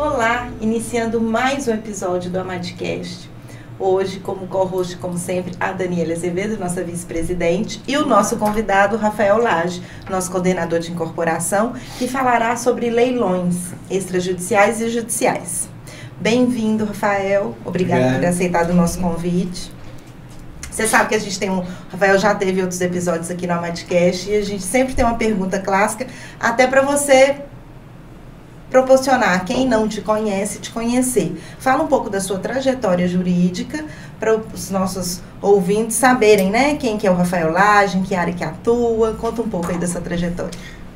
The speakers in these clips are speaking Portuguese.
Olá, iniciando mais um episódio do Amadcast. Hoje, como co-host, como sempre, a Daniela Azevedo, nossa vice-presidente, e o nosso convidado, Rafael Lage, nosso coordenador de incorporação, que falará sobre leilões extrajudiciais e judiciais. Bem-vindo, Rafael. Obrigada por ter aceitado o nosso convite. Você sabe que a gente tem o Rafael já teve outros episódios aqui no Amadcast e a gente sempre tem uma pergunta clássica, até para você proporcionar quem não te conhece, te conhecer. Fala um pouco da sua trajetória jurídica para os nossos ouvintes saberem, né? Quem que é o Rafael Lage, em que área que atua. Conta um pouco aí dessa trajetória.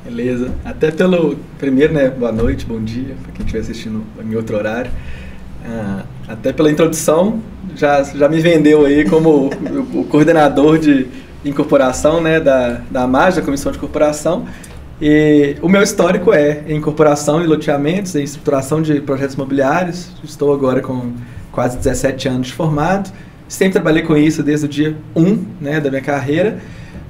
Beleza. Até pelo... Primeiro, né? Boa noite, bom dia, para quem estiver assistindo em outro horário. Até pela introdução, já me vendeu aí como o coordenador de incorporação, né, da AMAG, da Comissão de Incorporação. E o meu histórico é em incorporação e loteamentos, em estruturação de projetos imobiliários. Estou agora com quase 17 anos de formado. Sempre trabalhei com isso desde o dia 1, né, da minha carreira.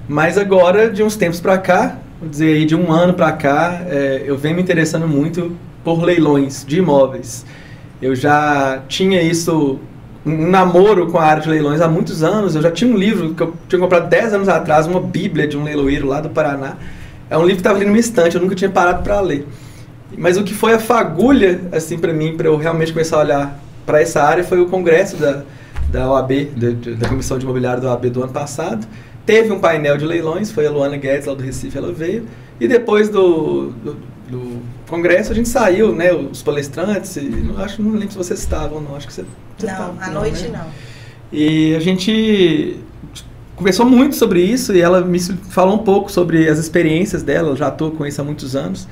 Mas agora, de uns tempos para cá, vou dizer aí de um ano para cá, eu venho me interessando muito por leilões de imóveis. Eu já tinha um namoro com a área de leilões há muitos anos. Eu já tinha um livro que eu tinha comprado 10 anos atrás, uma bíblia de um leiloeiro lá do Paraná. É um livro que estava ali numa estante, eu nunca tinha parado para ler. Mas o que foi a fagulha, assim, para mim, para eu realmente começar a olhar para essa área, foi o congresso da OAB, da Comissão de Imobiliário da OAB do ano passado. Teve um painel de leilões, foi a Luana Guedes, lá do Recife, ela veio. E depois do congresso a gente saiu, né, os palestrantes, não lembro se vocês estavam, não, acho que você não, à noite não. E a gente conversou muito sobre isso e ela me falou um pouco sobre as experiências dela, eu já estou com isso há muitos anos.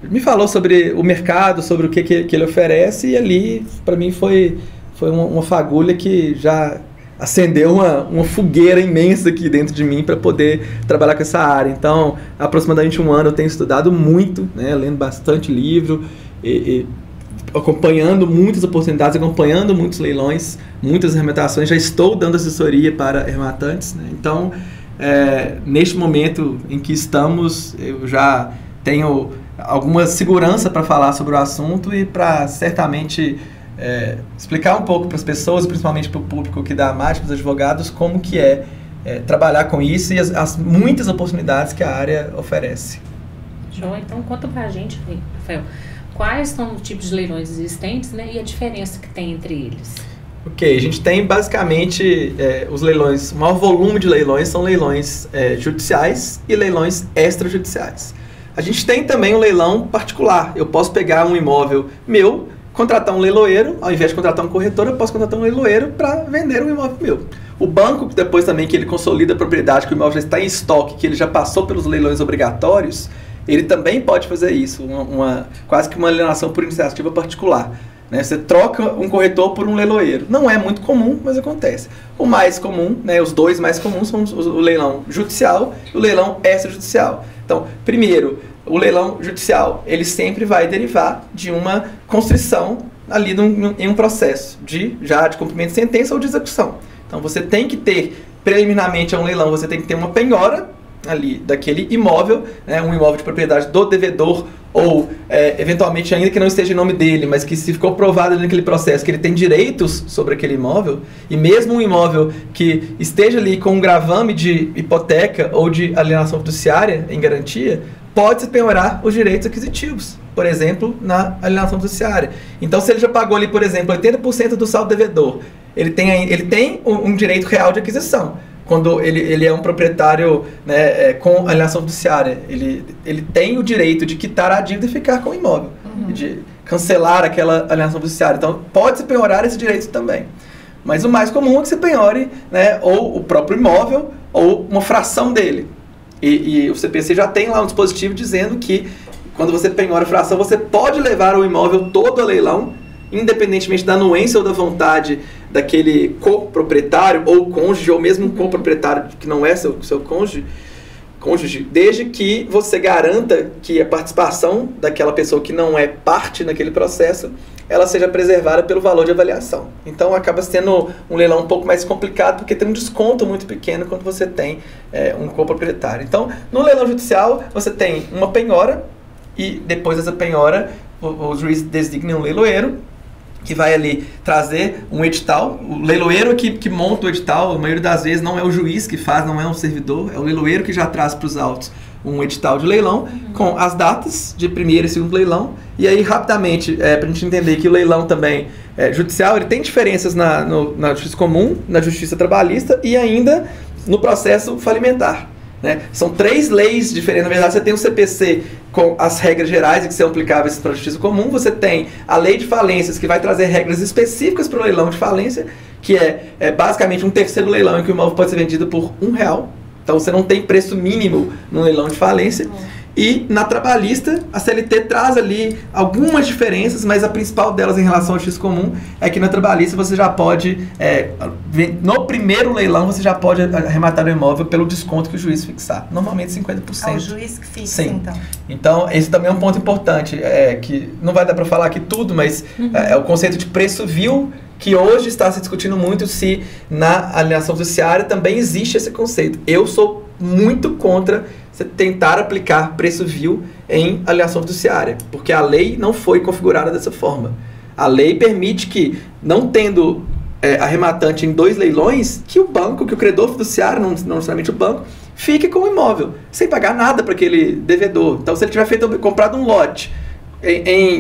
Me falou sobre o mercado, sobre o que ele oferece e ali, para mim, foi uma fagulha que já acendeu uma fogueira imensa aqui dentro de mim para poder trabalhar com essa área. Então, há aproximadamente um ano eu tenho estudado muito, né, lendo bastante livro, e acompanhando muitas oportunidades, acompanhando muitos leilões, muitas arrematações. Já estou dando assessoria para arrematantes, né? Então, neste momento em que estamos, eu já tenho alguma segurança para falar sobre o assunto e para certamente explicar um pouco para as pessoas, principalmente para o público aqui da AMAG, para os advogados, como que trabalhar com isso e as muitas oportunidades que a área oferece. João, então conta para a gente, Rafael, quais são os tipos de leilões existentes, né, e a diferença que tem entre eles? Ok, a gente tem basicamente os leilões, o maior volume de leilões são leilões judiciais e leilões extrajudiciais. A gente tem também um leilão particular. Eu posso pegar um imóvel meu, contratar um leiloeiro, ao invés de contratar um corretor, eu posso contratar um leiloeiro para vender um imóvel meu. O banco, depois também que ele consolida a propriedade, que o imóvel já está em estoque, que ele já passou pelos leilões obrigatórios, ele também pode fazer isso, quase que uma alienação por iniciativa particular. Né? Você troca um corretor por um leiloeiro. Não é muito comum, mas acontece. O mais comum, né, os dois mais comuns são o leilão judicial e o leilão extrajudicial. Então, primeiro, o leilão judicial, ele sempre vai derivar de uma constrição ali em um processo já de cumprimento de sentença ou de execução. Então, você tem que ter, preliminarmente a um leilão, você tem que ter uma penhora ali daquele imóvel, né, um imóvel de propriedade do devedor ou, eventualmente, ainda que não esteja em nome dele, mas que se ficou provado naquele processo que ele tem direitos sobre aquele imóvel, e mesmo um imóvel que esteja ali com um gravame de hipoteca ou de alienação fiduciária em garantia, pode-se penhorar os direitos aquisitivos, por exemplo, na alienação fiduciária. Então, se ele já pagou ali, por exemplo, 80% do saldo devedor, ele tem um direito real de aquisição. Quando ele é um proprietário, né, com alienação fiduciária, ele tem o direito de quitar a dívida e ficar com o imóvel, de cancelar aquela alienação fiduciária. Então, pode-se penhorar esse direito também. Mas o mais comum é que se penhore, né, ou o próprio imóvel ou uma fração dele. E o CPC já tem lá um dispositivo dizendo que quando você penhora a fração, você pode levar o imóvel todo a leilão, independentemente da anuência ou da vontade daquele coproprietário ou cônjuge, ou mesmo um coproprietário que não é seu cônjuge, desde que você garanta que a participação daquela pessoa que não é parte naquele processo, ela seja preservada pelo valor de avaliação. Então acaba sendo um leilão um pouco mais complicado, porque tem um desconto muito pequeno quando você tem um coproprietário. Então, no leilão judicial, você tem uma penhora, e depois dessa penhora, o juiz designa um leiloeiro, que vai ali trazer um edital. O leiloeiro que monta o edital, a maioria das vezes não é o juiz que faz, não é um servidor, é o leiloeiro que já traz para os autos um edital de leilão com as datas de primeiro e segundo leilão. E aí, rapidamente, para a gente entender que o leilão também judicial, ele tem diferenças na justiça comum, na justiça trabalhista e ainda no processo falimentar. Né? São 3 leis diferentes. Na verdade, você tem o CPC com as regras gerais que são aplicáveis para a justiça comum. Você tem a lei de falências, que vai trazer regras específicas para o leilão de falência, que é basicamente um terceiro leilão em que o imóvel pode ser vendido por R$1. Então, você não tem preço mínimo no leilão de falência. E na trabalhista, a CLT traz ali algumas diferenças, mas a principal delas em relação ao justiça comum é que na trabalhista você já pode, no primeiro leilão, você já pode arrematar o imóvel pelo desconto que o juiz fixar. Normalmente 50%. É o juiz que fixa, sim. Então, esse também é um ponto importante, que não vai dar para falar aqui tudo, mas é o conceito de preço vil, que hoje está se discutindo muito se na alienação fiduciária também existe esse conceito. Eu sou muito contra você tentar aplicar preço vil em alienação fiduciária, porque a lei não foi configurada dessa forma. A lei permite que, não tendo arrematante em 2 leilões, que o banco, que o credor fiduciário, não necessariamente o banco, fique com o imóvel, sem pagar nada para aquele devedor. Então, se ele tiver comprado um lote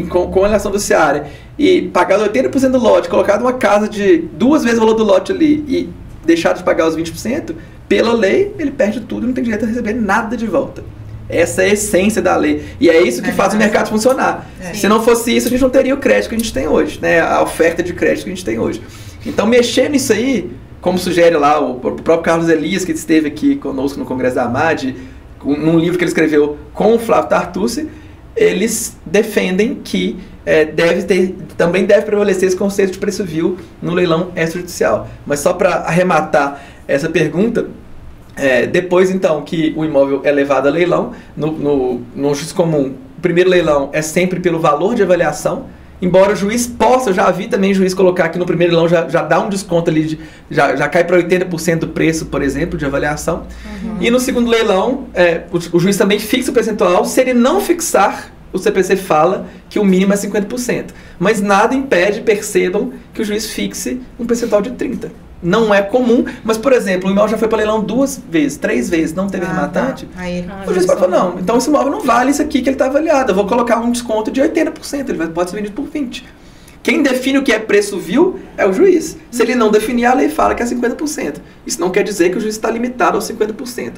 com alienação fiduciária e pagado 80% do lote, colocado uma casa de 2 vezes o valor do lote ali e deixado de pagar os 20%, pela lei, ele perde tudo e não tem direito a receber nada de volta. Essa é a essência da lei. E é isso que faz o mercado funcionar. Se não fosse isso, a gente não teria o crédito que a gente tem hoje, né? A oferta de crédito que a gente tem hoje. Então, mexer nisso aí, como sugere lá o próprio Carlos Elias, que esteve aqui conosco no Congresso da AMAD, num livro que ele escreveu com o Flávio Tartucci, eles defendem que também deve prevalecer esse conceito de preço vil no leilão extrajudicial. Mas só para arrematar essa pergunta, depois então que o imóvel é levado a leilão, no juízo comum, o primeiro leilão é sempre pelo valor de avaliação, embora o juiz possa, eu já vi também o juiz colocar que no primeiro leilão já dá um desconto ali, já cai para 80% do preço, por exemplo, de avaliação. E no segundo leilão, o juiz também fixa o percentual. Se ele não fixar, o CPC fala que o mínimo é 50%. Mas nada impede, percebam, que o juiz fixe um percentual de 30%. Não é comum, mas, por exemplo, o imóvel já foi para leilão 2 vezes, 3 vezes, não teve rematante. O juiz pode falar, não, então esse imóvel não vale isso aqui que ele está avaliado, eu vou colocar um desconto de 80%, ele pode ser vendido por 20%. Quem define o que é preço vil é o juiz. Se ele não definir, a lei fala que é 50%. Isso não quer dizer que o juiz está limitado aos 50%.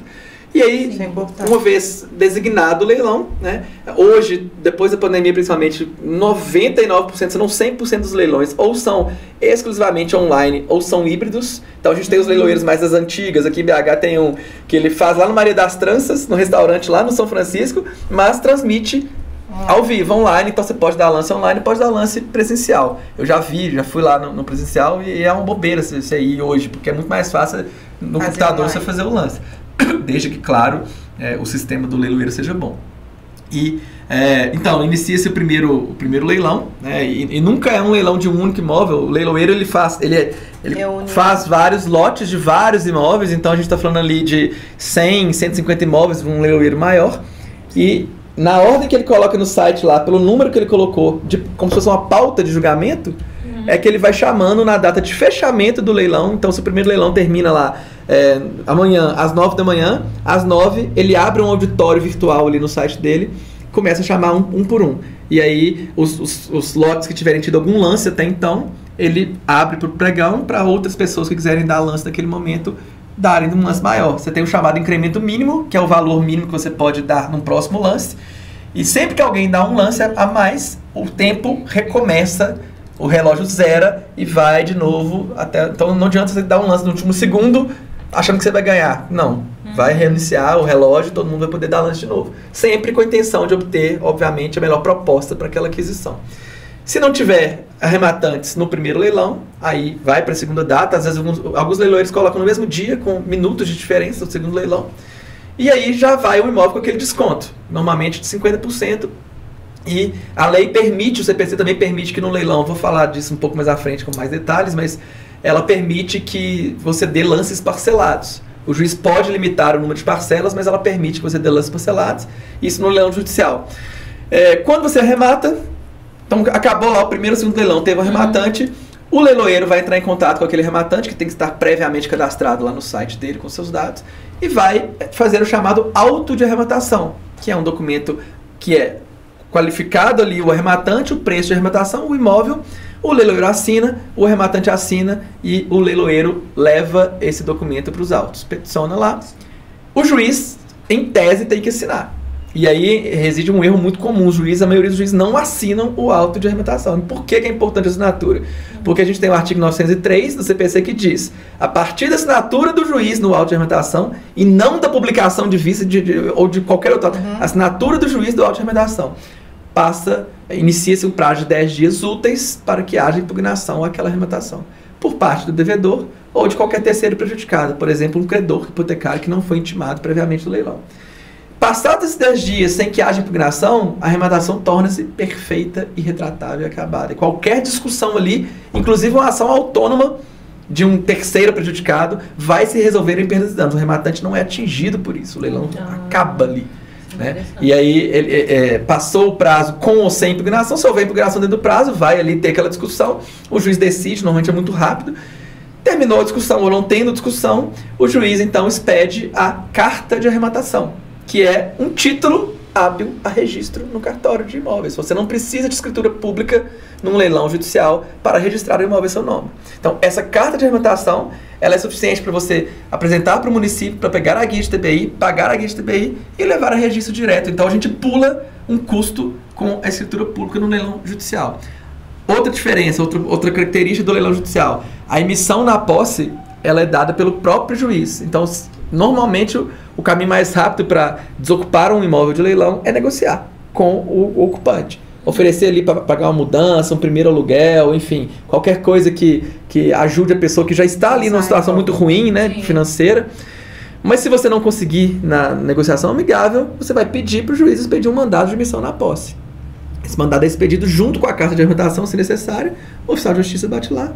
E aí, uma vez designado o leilão, né, hoje, depois da pandemia principalmente, 99%, se não 100% dos leilões ou são exclusivamente online ou são híbridos. Então a gente tem os leiloeiros mais das antigas, aqui em BH tem um que ele faz lá no Maria das Tranças, no restaurante lá no São Francisco, mas transmite ao vivo, online. Então você pode dar lance online, pode dar lance presencial. Eu já fui lá no presencial e é uma bobeira você ir hoje, porque é muito mais fácil no computador você fazer o lance. Desde que, claro, o sistema do leiloeiro seja bom. E, então, inicia-se o primeiro leilão, né, e nunca é um leilão de um único imóvel. O leiloeiro ele faz vários lotes de vários imóveis, então a gente está falando ali de 100, 150 imóveis, um leiloeiro maior. E na ordem que ele coloca no site lá, pelo número que ele colocou, como se fosse uma pauta de julgamento, é que ele vai chamando na data de fechamento do leilão. Então, se o primeiro leilão termina lá amanhã, às 9 da manhã, às 9, ele abre um auditório virtual ali no site dele, começa a chamar um por um. E aí, os lotes que tiverem tido algum lance até então, ele abre para o pregão, para outras pessoas que quiserem dar lance naquele momento, darem um lance maior. Você tem o chamado incremento mínimo, que é o valor mínimo que você pode dar num próximo lance. E sempre que alguém dá um lance a mais, o tempo recomeça, o relógio zera e vai de novo até... Então não adianta você dar um lance no último segundo achando que você vai ganhar. Não. Vai reiniciar o relógio e todo mundo vai poder dar lance de novo. Sempre com a intenção de obter, obviamente, a melhor proposta para aquela aquisição. Se não tiver arrematantes no primeiro leilão, aí vai para a segunda data. Às vezes alguns leiloeiros colocam no mesmo dia, com minutos de diferença do segundo leilão. E aí já vai o imóvel com aquele desconto, normalmente de 50%. E a lei permite, o CPC também permite que no leilão, vou falar disso um pouco mais à frente com mais detalhes, mas ela permite que você dê lances parcelados. O juiz pode limitar o número de parcelas, mas ela permite que você dê lances parcelados, isso no leilão judicial. Quando você arremata, Então acabou lá o primeiro e o segundo leilão, teve um arrematante, o leiloeiro vai entrar em contato com aquele arrematante, que tem que estar previamente cadastrado lá no site dele com seus dados, e vai fazer o chamado auto de arrematação, que é um documento que é qualificado ali o arrematante, o preço de arrematação, o imóvel, o leiloeiro assina, o arrematante assina e o leiloeiro leva esse documento para os autos, peticiona lá. O juiz, em tese, tem que assinar. E aí reside um erro muito comum. A maioria dos juízes não assinam o auto de arrematação. E por que é importante a assinatura? Porque a gente tem o artigo 903 do CPC que diz: a partir da assinatura do juiz no auto de arrematação, e não da publicação de vista ou de qualquer outra, assinatura do juiz do auto de arrematação, inicia-se um prazo de 10 dias úteis para que haja impugnação àquela arrematação, por parte do devedor ou de qualquer terceiro prejudicado, por exemplo, um credor hipotecário que não foi intimado previamente no leilão. Passados esses 10 dias sem que haja impugnação, a arrematação torna-se perfeita, irretratável e acabada. E qualquer discussão ali, inclusive uma ação autônoma de um terceiro prejudicado, vai se resolver em perda de danos. O arrematante não é atingido por isso, o leilão acaba ali. Né? E aí passou o prazo com ou sem impugnação. Se houver impugnação dentro do prazo, vai ali ter aquela discussão, o juiz decide, normalmente é muito rápido. Terminou a discussão ou não tendo discussão, o juiz então expede a carta de arrematação, que é um título hábil a registro no cartório de imóveis. Você não precisa de escritura pública num leilão judicial para registrar o imóvel em seu nome. Então, essa carta de arrematação, ela é suficiente para você apresentar para o município, para pegar a guia de TBI, pagar a guia de TBI e levar a registro direto. Então, a gente pula um custo com a escritura pública no leilão judicial. Outra diferença, outra característica do leilão judicial, a emissão na posse, ela é dada pelo próprio juiz. Então, normalmente, o caminho mais rápido para desocupar um imóvel de leilão é negociar com o ocupante. Oferecer ali para pagar uma mudança, um primeiro aluguel, enfim, qualquer coisa que ajude a pessoa que já está ali numa situação muito ruim, né, financeira. Mas se você não conseguir na negociação amigável, você vai pedir para o juiz expedir um mandado de emissão na posse. Esse mandado é expedido junto com a carta de arrematação, se necessário, o oficial de justiça bate lá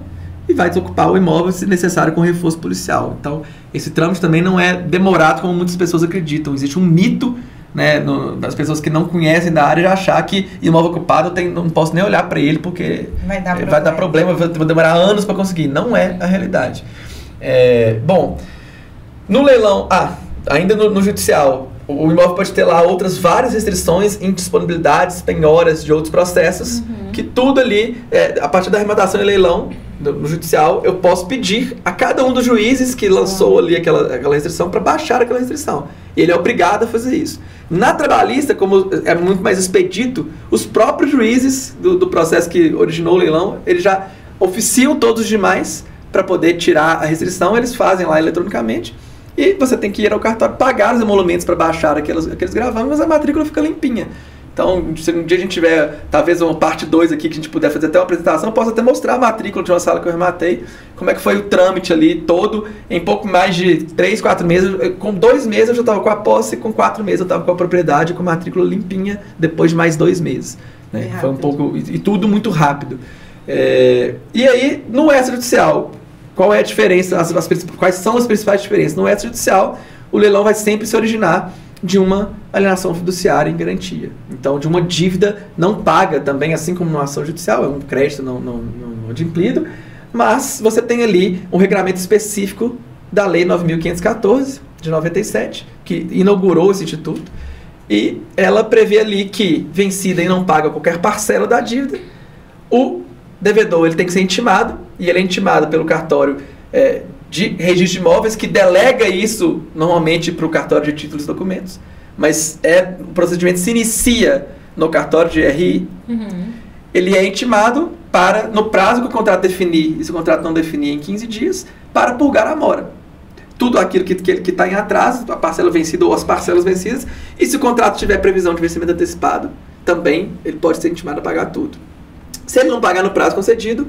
e vai desocupar o imóvel, se necessário, com reforço policial. Então, esse trâmite também não é demorado como muitas pessoas acreditam. Existe um mito, né, das pessoas que não conhecem da área de achar que imóvel ocupado não posso nem olhar para ele porque vai dar problema, vou demorar anos para conseguir. Não é a realidade. Bom, no leilão, ainda no judicial, o imóvel pode ter lá outras várias restrições, indisponibilidades, penhoras de outros processos, que tudo ali, a partir da arrematação e leilão, no judicial, eu posso pedir a cada um dos juízes que lançou ali aquela restrição para baixar aquela restrição. E ele é obrigado a fazer isso. Na trabalhista, como é muito mais expedito, os próprios juízes do processo que originou o leilão, eles já oficiam todos os demais para poder tirar a restrição, eles fazem lá eletronicamente. E você tem que ir ao cartório pagar os emolumentos para baixar aqueles gravames, mas a matrícula fica limpinha. Então, se um dia a gente tiver, talvez, uma parte 2 aqui, que a gente puder fazer até uma apresentação, eu posso até mostrar a matrícula de uma sala que eu rematei, como é que foi o trâmite ali todo, em pouco mais de 3, 4 meses. Com 2 meses eu já estava com a posse, com 4 meses eu estava com a propriedade, com a matrícula limpinha, depois de mais 2 meses. Né? Foi um pouco, e tudo muito rápido. E aí, no extrajudicial, qual é a diferença, quais são as principais diferenças? No extrajudicial, o leilão vai sempre se originar de uma alienação fiduciária em garantia. Então, de uma dívida não paga também, assim como numa ação judicial, é um crédito não adimplido, mas você tem ali um regramento específico da Lei 9.514, de 97, que inaugurou esse instituto, e ela prevê ali que, vencida e não paga qualquer parcela da dívida, o devedor ele tem que ser intimado, e ele é intimado pelo cartório de registro de imóveis, que delega isso normalmente para o cartório de títulos e documentos, mas o procedimento se inicia no cartório de RI. Ele é intimado para, no prazo que o contrato definir, e se o contrato não definir em 15 dias, para purgar a mora. Tudo aquilo que está em atraso, a parcela vencida ou as parcelas vencidas, e se o contrato tiver previsão de vencimento antecipado, também ele pode ser intimado a pagar tudo. Se ele não pagar no prazo concedido,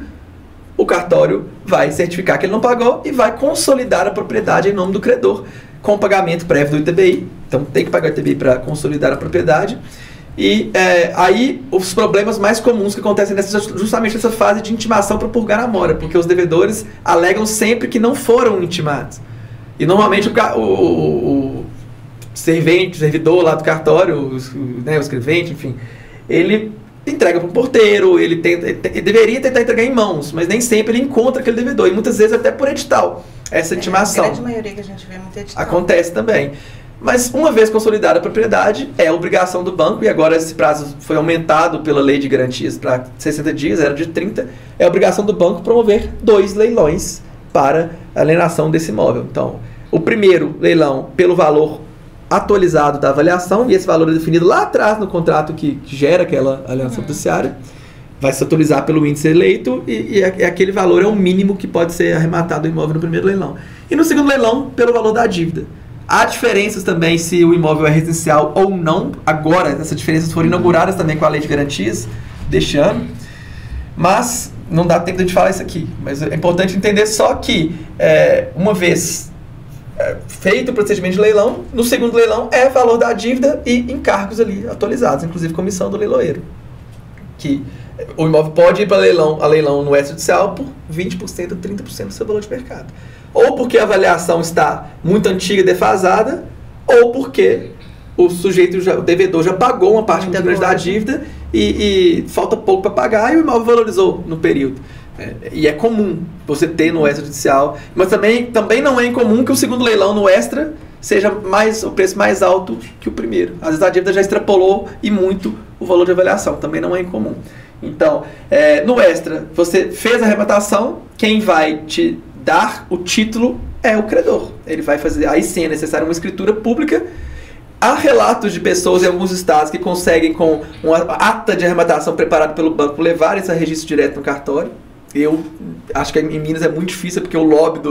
o cartório vai certificar que ele não pagou e vai consolidar a propriedade em nome do credor, com o pagamento prévio do ITBI. Então tem que pagar o ITBI para consolidar a propriedade. E aí os problemas mais comuns que acontecem justamente nessa fase de intimação para purgar a mora, porque os devedores alegam sempre que não foram intimados. E normalmente o servidor lá do cartório, o escrevente, enfim, ele entrega para o porteiro, ele deveria tentar entregar em mãos, mas nem sempre ele encontra aquele devedor, e muitas vezes até por edital, essa intimação. A grande maioria que a gente vê muito edital. Acontece também. Mas uma vez consolidada a propriedade, é obrigação do banco, e agora esse prazo foi aumentado pela lei de garantias para 60 dias, era de 30, é obrigação do banco promover 2 leilões para a alienação desse imóvel. Então, o primeiro leilão pelo valor atualizado da avaliação, e esse valor é definido lá atrás no contrato que gera aquela alienação fiduciária, vai se atualizar pelo índice eleito, e aquele valor é o mínimo que pode ser arrematado o imóvel no primeiro leilão. E no segundo leilão, pelo valor da dívida. Há diferenças também se o imóvel é residencial ou não. Agora, essas diferenças foram inauguradas também com a lei de garantias deste ano. Mas não dá tempo de a gente falar isso aqui. Mas é importante entender só que, uma vez feito o procedimento de leilão, no segundo leilão é valor da dívida e encargos ali atualizados, inclusive comissão do leiloeiro. Que o imóvel pode ir para a leilão no extrajudicial por 20% ou 30% do seu valor de mercado. Ou porque a avaliação está muito antiga e defasada, ou porque o devedor já pagou uma parte muito grande da dívida e falta pouco para pagar e o imóvel valorizou no período. E é comum você ter no extrajudicial, mas também não é incomum que o segundo leilão no extra seja o preço mais alto que o primeiro. Às vezes a dívida já extrapolou e muito o valor de avaliação, também não é incomum. Então, no extra, você fez a arrematação, quem vai te dar o título é o credor. Ele vai fazer, aí sim é necessário uma escritura pública. Há relatos de pessoas em alguns estados que conseguem, com uma ata de arrematação preparada pelo banco, levar esse registro direto no cartório. Eu acho que em Minas é muito difícil, porque o lobby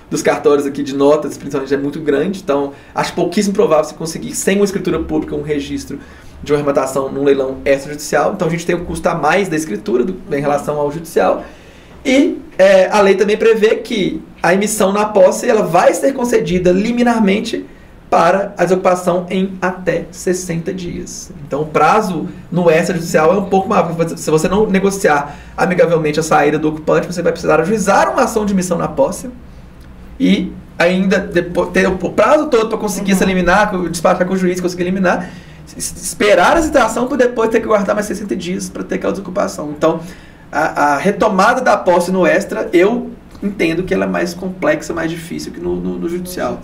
dos cartórios aqui de notas, principalmente, é muito grande. Então, acho pouquíssimo provável você conseguir, sem uma escritura pública, um registro de uma arrematação num leilão extrajudicial. Então, a gente tem um custo a mais da escritura em relação ao judicial. E a lei também prevê que a emissão na posse ela vai ser concedida liminarmente para a desocupação em até 60 dias. Então, o prazo no extrajudicial é um pouco maior. Se você não negociar amigavelmente a saída do ocupante, você vai precisar ajuizar uma ação de emissão na posse e ainda depois, ter o prazo todo para conseguir se eliminar, despachar com o juiz, conseguir eliminar, esperar a citação para depois ter que guardar mais 60 dias para ter aquela desocupação. Então, a retomada da posse no extra, eu entendo que ela é mais complexa, mais difícil que no judicial.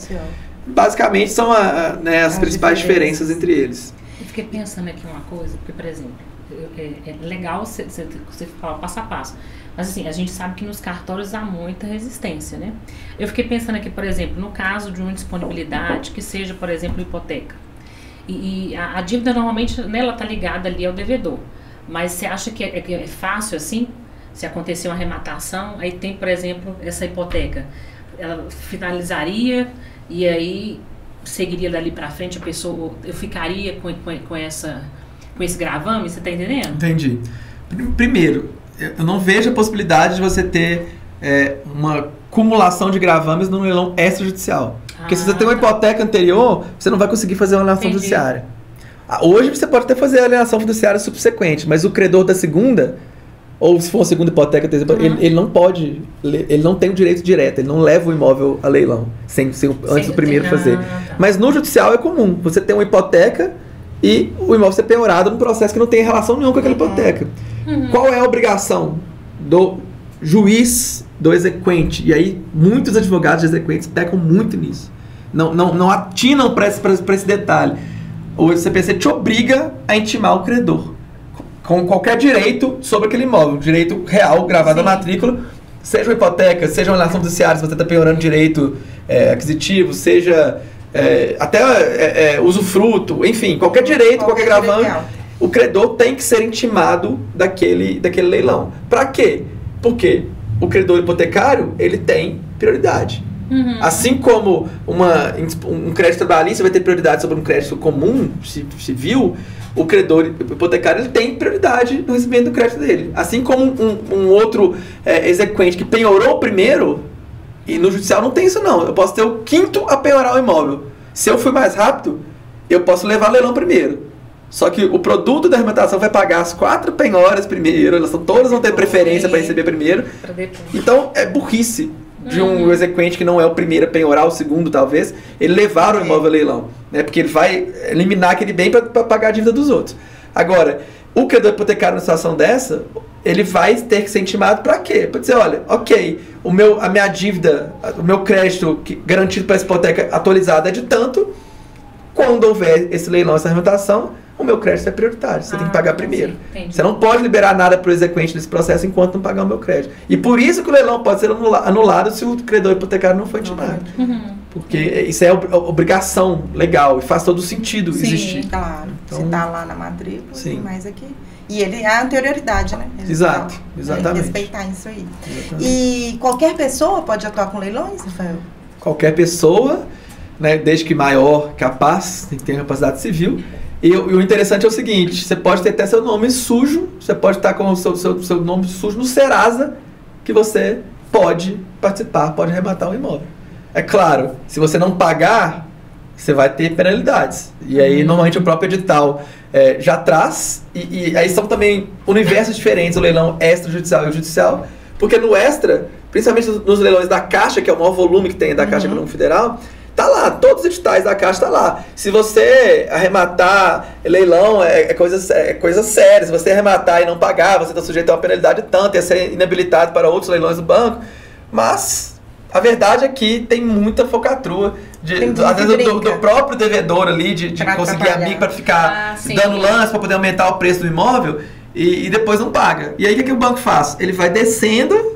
Basicamente, são as principais diferenças entre eles. Eu fiquei pensando aqui uma coisa, porque, por exemplo, é legal você falar passo a passo, mas assim, a gente sabe que nos cartórios há muita resistência, né? Eu fiquei pensando aqui, por exemplo, no caso de uma disponibilidade, que seja, por exemplo, hipoteca. E a dívida, normalmente, né, ela está ligada ali ao devedor. Mas você acha que é fácil assim? Se acontecer uma arrematação, aí tem, por exemplo, essa hipoteca. Ela finalizaria e aí seguiria dali para frente a pessoa, eu ficaria com esse gravame, você está entendendo? Entendi. Primeiro, eu não vejo a possibilidade de você ter uma acumulação de gravames no leilão extrajudicial. Porque se você tem uma hipoteca anterior, você não vai conseguir fazer uma alienação judiciária. Hoje você pode até fazer a alienação fiduciária subsequente, mas o credor da segunda, ou se for uma segunda hipoteca, ele não pode, ele não tem o direito direto, ele não leva o imóvel a leilão, antes do primeiro fazer. Mas no judicial é comum, você ter uma hipoteca e o imóvel ser penhorado num processo que não tem relação nenhuma com aquela hipoteca. Qual é a obrigação do juiz, do exequente? E aí muitos advogados exequentes pecam muito nisso. Não atinam para esse detalhe. O CPC te obriga a intimar o credor com qualquer direito sobre aquele imóvel, direito real gravado na matrícula, seja uma hipoteca, seja uma alienação fiduciária, se você está penhorando direito aquisitivo, seja até usufruto, enfim, qualquer direito, qualquer gravame, o credor tem que ser intimado daquele leilão. Para quê? Porque o credor hipotecário, ele tem prioridade. Assim como um crédito trabalhista vai ter prioridade sobre um crédito comum, civil, o credor hipotecário ele tem prioridade no recebimento do crédito dele. Assim como um outro exequente que penhorou o primeiro, e no judicial não tem isso não. Eu posso ter o quinto a penhorar o imóvel. Se eu fui mais rápido, eu posso levar o leilão primeiro. Só que o produto da arrematação vai pagar as 4 penhoras primeiro, todas vão ter preferência para receber primeiro. Então é burrice de um exequente que não é o primeiro a penhorar, o segundo talvez, ele levar o imóvel a leilão, né? Porque ele vai eliminar aquele bem para pagar a dívida dos outros. Agora, o credor hipotecário numa situação dessa, ele vai ter que ser intimado para quê? Para dizer, olha, ok, a minha dívida, o meu crédito garantido para essa hipoteca atualizada é de tanto, quando houver esse leilão, essa arrematação, o meu crédito é prioritário, você tem que pagar primeiro. Você não pode liberar nada para o exequente nesse processo enquanto não pagar o meu crédito. E por isso que o leilão pode ser anulado se o credor hipotecário não for intimado. Porque isso é obrigação legal e faz todo sentido existir. Claro, então, você está lá na matrícula, sim. Mas aqui... E ele é a anterioridade, né? Exato, exatamente. Respeitar isso aí. Exatamente. E qualquer pessoa pode atuar com leilões, Rafael? Qualquer pessoa, né, desde que maior, capaz, tem que ter capacidade civil. E o interessante é o seguinte, você pode ter até seu nome sujo, você pode estar com o seu nome sujo no Serasa, que você pode participar, pode arrematar um imóvel. É claro, se você não pagar, você vai ter penalidades. E aí, normalmente, o próprio edital já traz, e aí são também universos diferentes, o leilão extrajudicial e o judicial, porque no extra, principalmente nos leilões da Caixa, que é o maior volume que tem da Caixa Econômica Federal, tá lá, todos os editais da Caixa tá lá. Se você arrematar leilão, é coisa séria. Se você arrematar e não pagar, você está sujeito a uma penalidade tanto, e a ser inabilitado para outros leilões do banco. Mas a verdade é que tem muita focatrua, às vezes do próprio devedor ali, de conseguir amigo para ficar dando lance, para poder aumentar o preço do imóvel, e depois não paga. E aí o que o banco faz? Ele vai descendo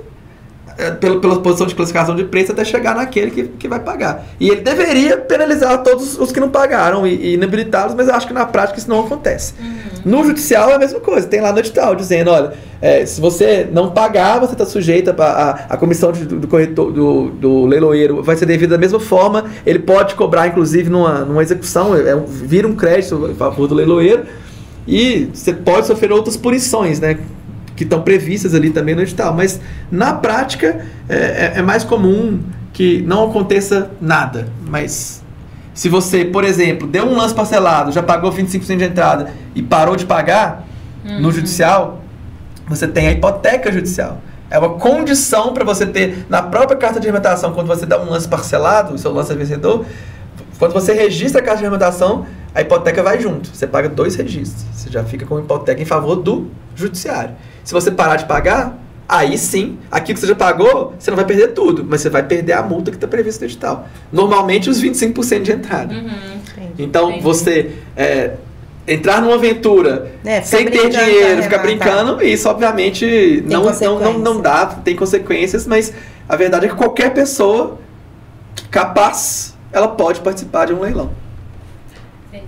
pela posição de classificação de preço até chegar naquele que vai pagar. E ele deveria penalizar todos os que não pagaram e inabilitá-los, mas eu acho que na prática isso não acontece. No judicial é a mesma coisa, tem lá no edital dizendo, olha, se você não pagar, você está sujeito a comissão do corretor, do leiloeiro vai ser devida da mesma forma, ele pode cobrar inclusive numa execução, vira um crédito a favor do leiloeiro, e você pode sofrer outras punições, né, que estão previstas ali também no edital, mas na prática é mais comum que não aconteça nada. Mas se você, por exemplo, deu um lance parcelado, já pagou 25% de entrada e parou de pagar no judicial, você tem a hipoteca judicial. É uma condição para você ter na própria carta de arrematação, quando você dá um lance parcelado, o seu lance é vencedor, quando você registra a carta de arrematação, a hipoteca vai junto. Você paga 2 registros. Você já fica com a hipoteca em favor do judiciário. Se você parar de pagar, aí sim, aquilo que você já pagou, você não vai perder tudo, mas você vai perder a multa que está prevista no edital. Normalmente, os 25% de entrada. Então, você entrar numa aventura sem ter dinheiro, ficar brincando, isso obviamente não dá, tem consequências, mas a verdade é que qualquer pessoa capaz, ela pode participar de um leilão.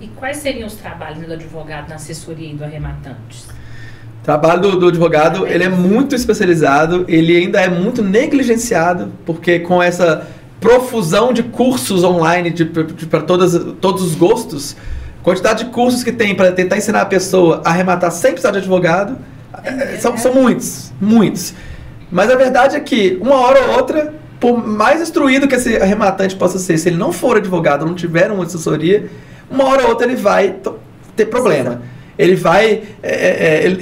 E quais seriam os trabalhos do advogado na assessoria e do arrematante? O trabalho do advogado, ele é muito especializado, ele ainda é muito negligenciado, porque com essa profusão de cursos online para todos os gostos, quantidade de cursos que tem para tentar ensinar a pessoa a arrematar sem precisar de advogado, são muitos. Mas a verdade é que, uma hora ou outra, por mais instruído que esse arrematante possa ser, se ele não for advogado, não tiver uma assessoria, uma hora ou outra ele vai ter problema. Ele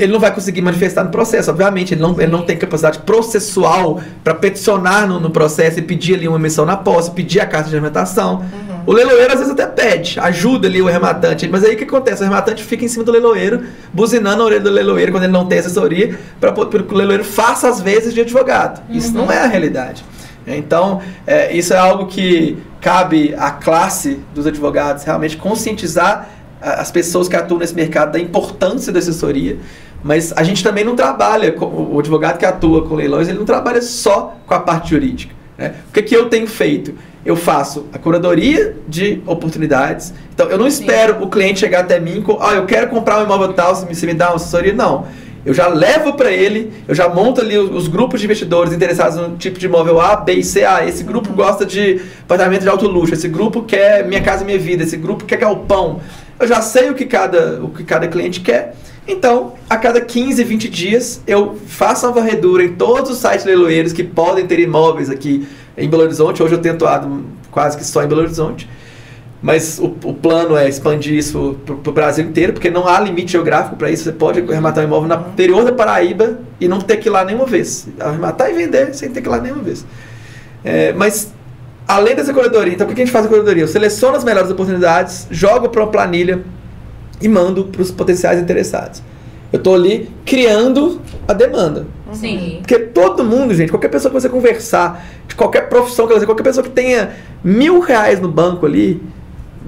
não vai conseguir manifestar no processo, obviamente, ele não tem capacidade processual para peticionar no processo e pedir ali uma emissão na posse, pedir a carta de arrematação. O leiloeiro às vezes até pede, ajuda ali o arrematante, mas aí o que acontece? O arrematante fica em cima do leiloeiro, buzinando a orelha do leiloeiro quando ele não tem assessoria, para que o leiloeiro faça as vezes de advogado. Isso não é a realidade. Então, isso é algo que cabe à classe dos advogados realmente conscientizar as pessoas que atuam nesse mercado da importância da assessoria, mas a gente também não trabalha, o advogado que atua com leilões, ele não trabalha só com a parte jurídica, né? O que eu tenho feito? Eu faço a curadoria de oportunidades, então eu não espero o cliente chegar até mim com, eu quero comprar um imóvel tal, você me dá uma assessoria? Não. Eu já levo para ele, eu já monto ali os grupos de investidores interessados no tipo de imóvel A, B e C. Esse grupo gosta de apartamento de alto luxo, esse grupo quer Minha Casa Minha Vida, esse grupo quer galpão. Eu já sei o que cada cliente quer. Então, a cada 15, 20 dias, eu faço uma varredura em todos os sites leiloeiros que podem ter imóveis aqui em Belo Horizonte. Hoje eu tenho atuado quase que só em Belo Horizonte. Mas o plano é expandir isso para o Brasil inteiro, porque não há limite geográfico para isso. Você pode arrematar um imóvel no interior da Paraíba e não ter que ir lá nenhuma vez. Arrematar e vender sem ter que ir lá nenhuma vez. Mas, além dessa curadoria, então o que a gente faz na curadoria? Eu seleciono as melhores oportunidades, jogo para uma planilha e mando para os potenciais interessados. Eu estou ali criando a demanda. Sim. Porque todo mundo, gente, qualquer pessoa que você conversar, de qualquer profissão que você, qualquer pessoa que tenha R$1.000 no banco ali,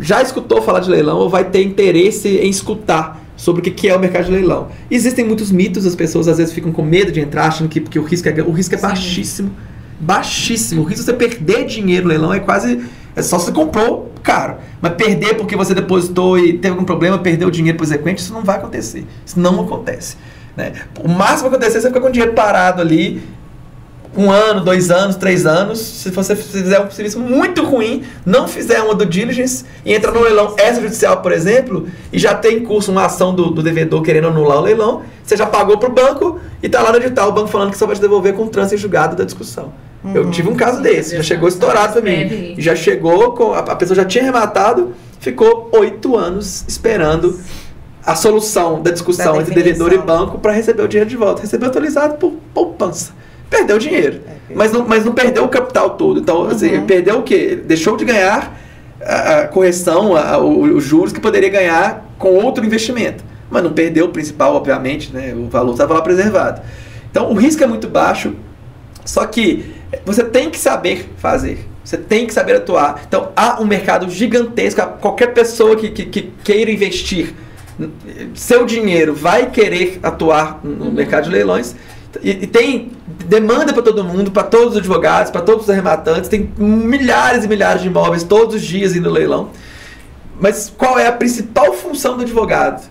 já escutou falar de leilão ou vai ter interesse em escutar sobre o que é o mercado de leilão. Existem muitos mitos, as pessoas às vezes ficam com medo de entrar, achando que porque o risco é baixíssimo. Baixíssimo. O risco de você perder dinheiro no leilão é só se você comprou caro. Mas perder porque você depositou e teve algum problema, perdeu o dinheiro para o exequente, isso não vai acontecer. Isso não acontece. Né? O máximo que acontecer é você ficar com o dinheiro parado ali 1 ano, 2 anos, 3 anos. Se você fizer um serviço muito ruim, não fizer uma due diligence e entrar no leilão extrajudicial, por exemplo, e já tem em curso uma ação do devedor querendo anular o leilão, você já pagou para o banco e está lá no edital o banco falando que só vai te devolver com o trânsito em julgado da discussão. Eu tive um caso desse, já chegou estourado para mim. Já chegou, a pessoa já tinha rematado, ficou 8 anos esperando a solução da discussão entre devedor e banco para receber o dinheiro de volta. Recebeu atualizado por poupança. Perdeu o dinheiro, mas não perdeu o capital todo. Então, assim, perdeu o quê? Deixou de ganhar a correção, os juros que poderia ganhar com outro investimento. Mas não perdeu o principal, obviamente, né? O valor estava lá preservado. Então, o risco é muito baixo, só que você tem que saber fazer. Você tem que saber atuar. Então, há um mercado gigantesco. Qualquer pessoa que queira investir seu dinheiro vai querer atuar no mercado de leilões. E tem demanda para todo mundo, para todos os advogados, para todos os arrematantes. Tem milhares e milhares de imóveis todos os dias indo no leilão. Mas qual é a principal função do advogado?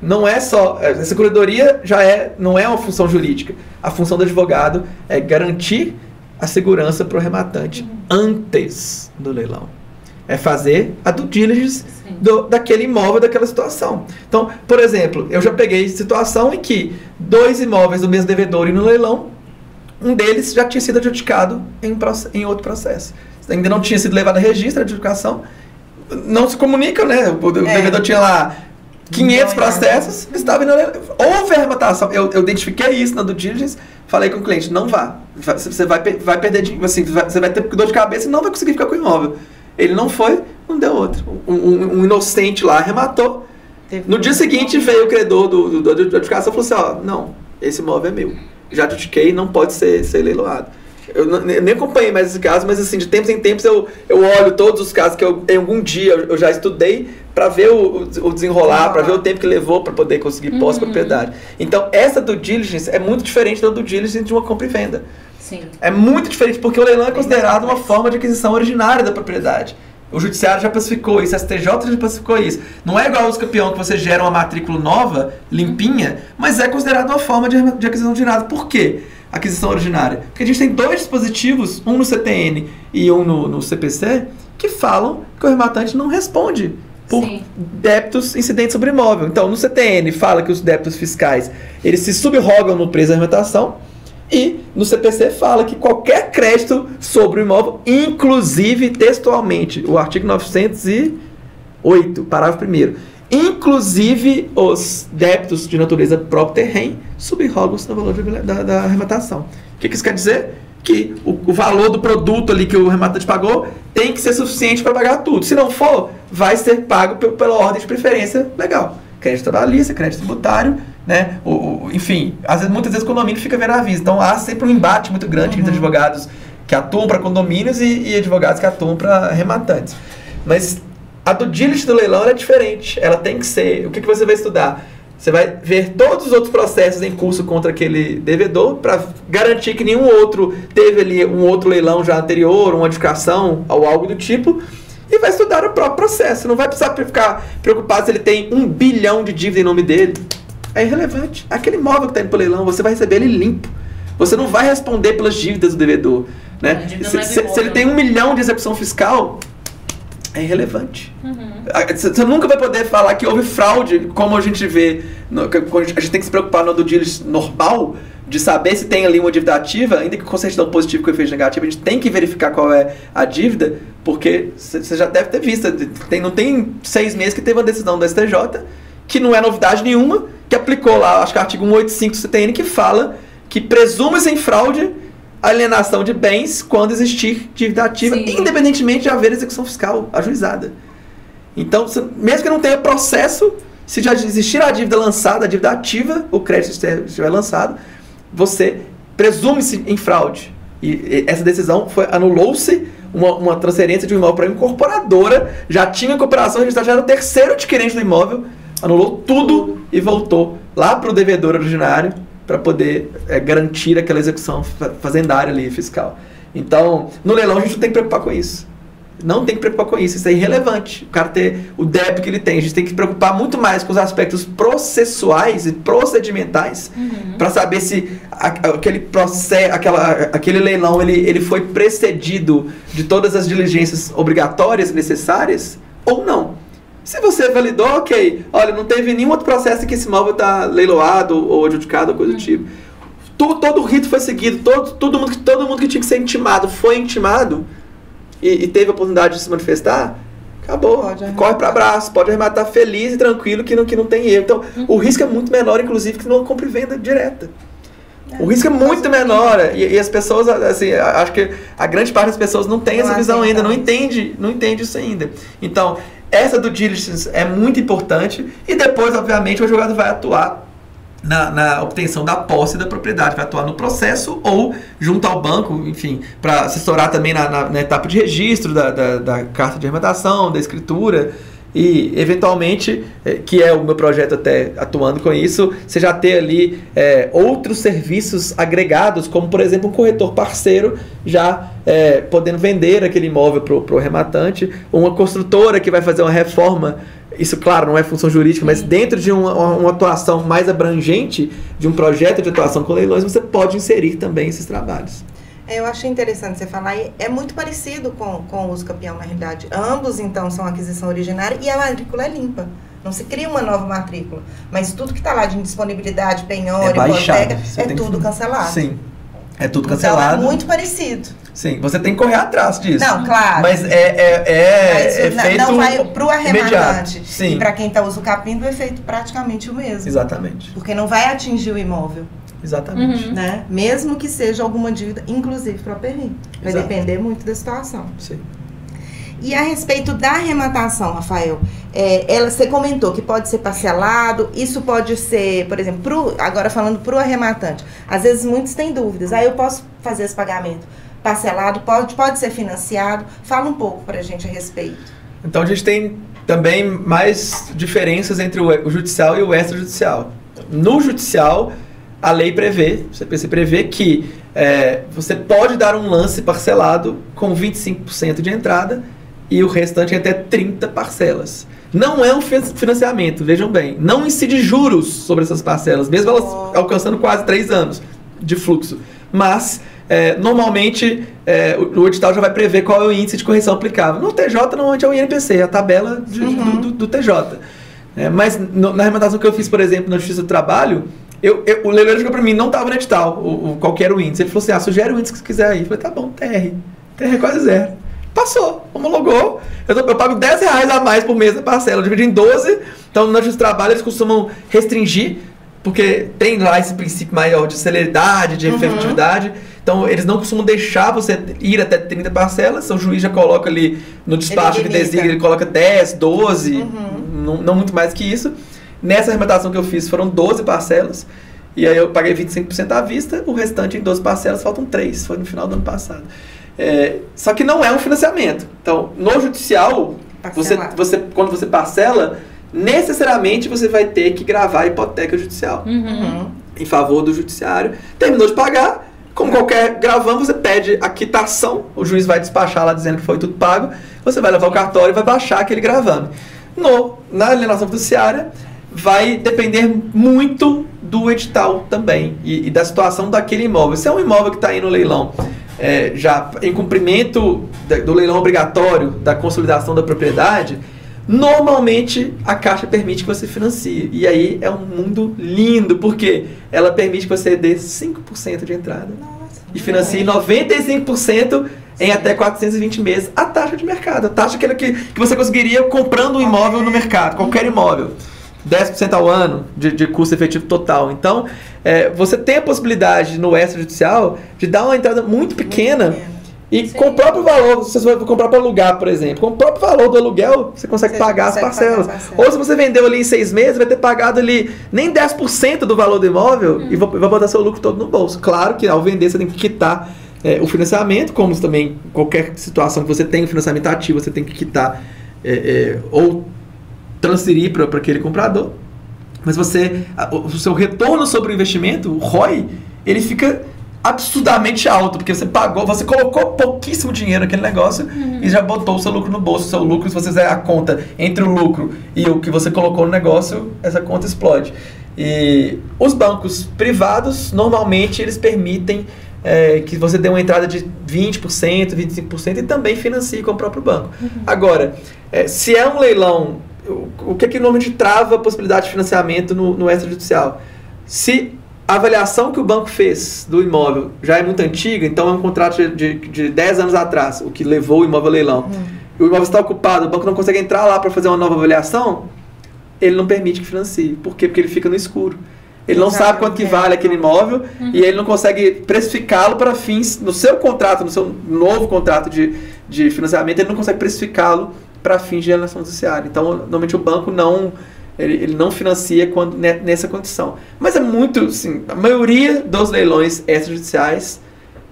Não é só... A securadoria não é uma função jurídica. A função do advogado é garantir a segurança para o rematante antes do leilão. É fazer a due diligence daquele imóvel, daquela situação. Então, por exemplo, eu já peguei situação em que 2 imóveis do mesmo devedor indo no leilão, um deles já tinha sido adjudicado em outro processo. Ainda não tinha sido levado a registro, a adjudicação. Não se comunica, né? O devedor tinha lá 500 processos, estava indo no leilão. Houve arrematação. Eu identifiquei isso na due diligence, falei com o cliente, não vá. Você vai perder dinheiro, assim, você vai ter dor de cabeça e não vai conseguir ficar com o imóvel. Ele não foi, não deu outro. Um inocente lá arrematou. No dia seguinte veio o credor da adjudicação e falou assim, ó, não, esse imóvel é meu. Já adjudiquei, não pode ser leiloado. Eu nem acompanhei mais esse caso, mas assim, de tempos em tempos eu olho todos os casos que em algum dia eu já estudei para ver o desenrolar, para ver o tempo que levou para poder conseguir pós-propriedade. Então, essa due diligence é muito diferente da due diligence de uma compra e venda. Sim. É muito diferente, porque o leilão é considerado uma forma de aquisição originária da propriedade. O judiciário já pacificou isso, a STJ já pacificou isso. Não é igual os campeões que você gera uma matrícula nova, limpinha, mas é considerado uma forma de aquisição originária. Por quê? Aquisição originária. Porque a gente tem 2 dispositivos, um no CTN e um no CPC, que falam que o rematante não responde por débitos incidentes sobre imóvel. Então, no CTN fala que os débitos fiscais eles se subrogam no preço da arrematação, e no CPC fala que qualquer crédito sobre o imóvel, inclusive textualmente, o artigo 908, parágrafo 1º, inclusive os débitos de natureza própria terreno, subrogam-se no valor da arrematação. O que isso quer dizer? Que o valor do produto ali que o rematante pagou tem que ser suficiente para pagar tudo. Se não for, vai ser pago pela ordem de preferência legal. Crédito trabalhista, crédito tributário, né? Enfim, muitas vezes o condomínio fica vendo a vista. Então há sempre um embate muito grande entre advogados que atuam para condomínios e advogados que atuam para arrematantes. Mas a due diligence do leilão é diferente. Ela tem que ser... O que você vai estudar? Você vai ver todos os outros processos em curso contra aquele devedor para garantir que nenhum outro teve ali um outro leilão já anterior, uma adjudicação ou algo do tipo, e vai estudar o próprio processo. Não vai precisar ficar preocupado se ele tem 1 bilhão de dívida em nome dele. É irrelevante. Aquele imóvel que está indo para o leilão, você vai receber ele limpo. Você não vai responder pelas dívidas do devedor. Né? Se ele tem 1 milhão de execução fiscal, é irrelevante. Você nunca vai poder falar que houve fraude, como a gente vê. A gente tem que se preocupar no due diligence normal, de saber se tem ali uma dívida ativa, ainda que com certidão positiva com efeito negativo, a gente tem que verificar qual é a dívida, porque você já deve ter visto. Não tem 6 meses que teve uma decisão do STJ, que não é novidade nenhuma, que aplicou lá, acho que o artigo 185 do CTN, que fala que presume-se em fraude a alienação de bens quando existir dívida ativa, independentemente de haver execução fiscal ajuizada. Então, mesmo que não tenha processo, Se já existir a dívida lançada, a dívida ativa, o crédito estiver lançado, você presume-se em fraude. E essa decisão anulou-se uma transferência de um imóvel para uma incorporadora, já tinha cooperação registrada, já era o terceiro adquirente do imóvel, anulou tudo e voltou lá para o devedor originário para poder garantir aquela execução fazendária ali, fiscal. Então, no leilão a gente não tem que preocupar com isso. Não tem que preocupar com isso, isso é irrelevante. O cara ter o débito que ele tem. A gente tem que se preocupar muito mais com os aspectos processuais e procedimentais para saber se aquele leilão ele foi precedido de todas as diligências obrigatórias necessárias ou não. Se você validou, ok. Olha, não teve nenhum outro processo em que esse imóvel está leiloado ou adjudicado ou coisa do tipo. Todo o rito foi seguido, todo mundo que tinha que ser intimado foi intimado. E teve a oportunidade de se manifestar, acabou. Corre para abraço, pode arrematar feliz e tranquilo que não tem erro. Então, o risco é muito menor, inclusive, que numa compra e venda direta. O risco é muito menor. E as pessoas, assim, acho que a grande parte das pessoas não tem essa visão ainda, não entende isso ainda. Então, essa do diligence é muito importante e depois, obviamente, o advogado vai atuar na obtenção da posse da propriedade, vai atuar no processo ou junto ao banco, enfim, para assessorar também na etapa de registro da carta de arrematação, da escritura e, eventualmente, que é o meu projeto até atuando com isso, você já ter ali outros serviços agregados, como, por exemplo, um corretor parceiro já podendo vender aquele imóvel para o arrematante, uma construtora que vai fazer uma reforma. Isso, claro, não é função jurídica, mas dentro de uma atuação mais abrangente, de um projeto de atuação com leilões, você pode inserir também esses trabalhos. Eu achei interessante você falar, e é muito parecido com o uso campeão na realidade. Ambos, então, são aquisição originária e a matrícula é limpa. Não se cria uma nova matrícula. Mas tudo que está lá de indisponibilidade, penhora, hipoteca, tudo cancelado. Sim, é tudo cancelado. Então, é muito parecido. Sim, você tem que correr atrás disso. Não, claro. Mas efeito não vai para o arrematante. Sim. E para quem está uso capindo, o efeito praticamente o mesmo. Exatamente. Porque não vai atingir o imóvel. Exatamente. Né? Mesmo que seja alguma dívida, inclusive para o PRI. Vai depender muito da situação. Sim. E a respeito da arrematação, Rafael, você comentou que pode ser parcelado, isso pode ser, por exemplo, agora falando para o arrematante, às vezes muitos têm dúvidas, eu posso fazer esse pagamento parcelado, pode ser financiado, fala um pouco para a gente a respeito. Então a gente tem também mais diferenças entre o judicial e o extrajudicial. No judicial, a lei prevê, o CPC prevê que você pode dar um lance parcelado com 25% de entrada e o restante em até 30 parcelas. Não é um financiamento, vejam bem. Não incide juros sobre essas parcelas, mesmo elas alcançando quase 3 anos de fluxo. Mas, normalmente, o edital já vai prever qual é o índice de correção aplicável. No TJ, normalmente é o INPC, a tabela do TJ. Mas na arrematação que eu fiz, por exemplo, na Justiça do Trabalho, o leiloeiro chegou para mim, não estava no edital, qual que era o índice. Ele falou assim, sugere o índice que você quiser aí. Eu falei, tá bom, TR é quase zero. Passou, homologou. Eu pago R$10 a mais por mês da parcela. Eu dividi em 12. Então, na Justiça do Trabalho, eles costumam restringir, porque tem lá esse princípio maior de celeridade, de efetividade. Então, eles não costumam deixar você ir até 30 parcelas. O juiz já coloca ali no despacho que designa, ele coloca 10, 12, não muito mais que isso. Nessa arrematação que eu fiz, foram 12 parcelas. E aí eu paguei 25% à vista, o restante em 12 parcelas, faltam 3. Foi no final do ano passado. Só que não é um financiamento. Então, no judicial, quando você parcela, necessariamente você vai ter que gravar a hipoteca judicial em favor do judiciário. Terminou de pagar, como qualquer gravão, você pede a quitação, o juiz vai despachar lá dizendo que foi tudo pago, você vai levar ao cartório e vai baixar aquele gravame. Na alienação fiduciária, vai depender muito do edital também e da situação daquele imóvel. Se é um imóvel que está aí no leilão, já em cumprimento do leilão obrigatório, da consolidação da propriedade, normalmente a Caixa permite que você financie. E aí é um mundo lindo, porque ela permite que você dê 5% de entrada. Nossa, e financie 95% em até 420 meses a taxa de mercado. A taxa que você conseguiria comprando um imóvel no mercado, qualquer imóvel. 10% ao ano de custo efetivo total. Então, você tem a possibilidade no extrajudicial de dar uma entrada muito pequena E com o próprio valor, se você for comprar para alugar, por exemplo, com o próprio valor do aluguel, você consegue pagar as parcelas. Ou se você vendeu ali em 6 meses, vai ter pagado ali nem 10% do valor do imóvel e vai botar seu lucro todo no bolso. Claro que ao vender você tem que quitar o financiamento, como também qualquer situação que você tem o financiamento ativo, você tem que quitar ou transferir para aquele comprador. Mas o seu retorno sobre o investimento, o ROI, ele fica absurdamente alto, porque você colocou pouquíssimo dinheiro naquele negócio e já botou o seu lucro no bolso. O seu lucro, se você fizer a conta entre o lucro e o que você colocou no negócio, essa conta explode. E os bancos privados, normalmente, eles permitem que você dê uma entrada de 20%, 25% e também financie com o próprio banco. Agora, se é um leilão, o que normalmente trava a possibilidade de financiamento no extrajudicial? Se a avaliação que o banco fez do imóvel já é muito antiga, então é um contrato de 10 anos atrás, o que levou o imóvel ao leilão. O imóvel está ocupado, o banco não consegue entrar lá para fazer uma nova avaliação, ele não permite que financie. Por quê? Porque ele fica no escuro. Ele não sabe quanto que vale aquele imóvel e ele não consegue precificá-lo para fins, no seu contrato, no seu novo contrato de financiamento, ele não consegue precificá-lo para fins de alienação judiciária. Então, normalmente o banco ele não financia nessa condição. Mas é muito, assim, a maioria dos leilões extrajudiciais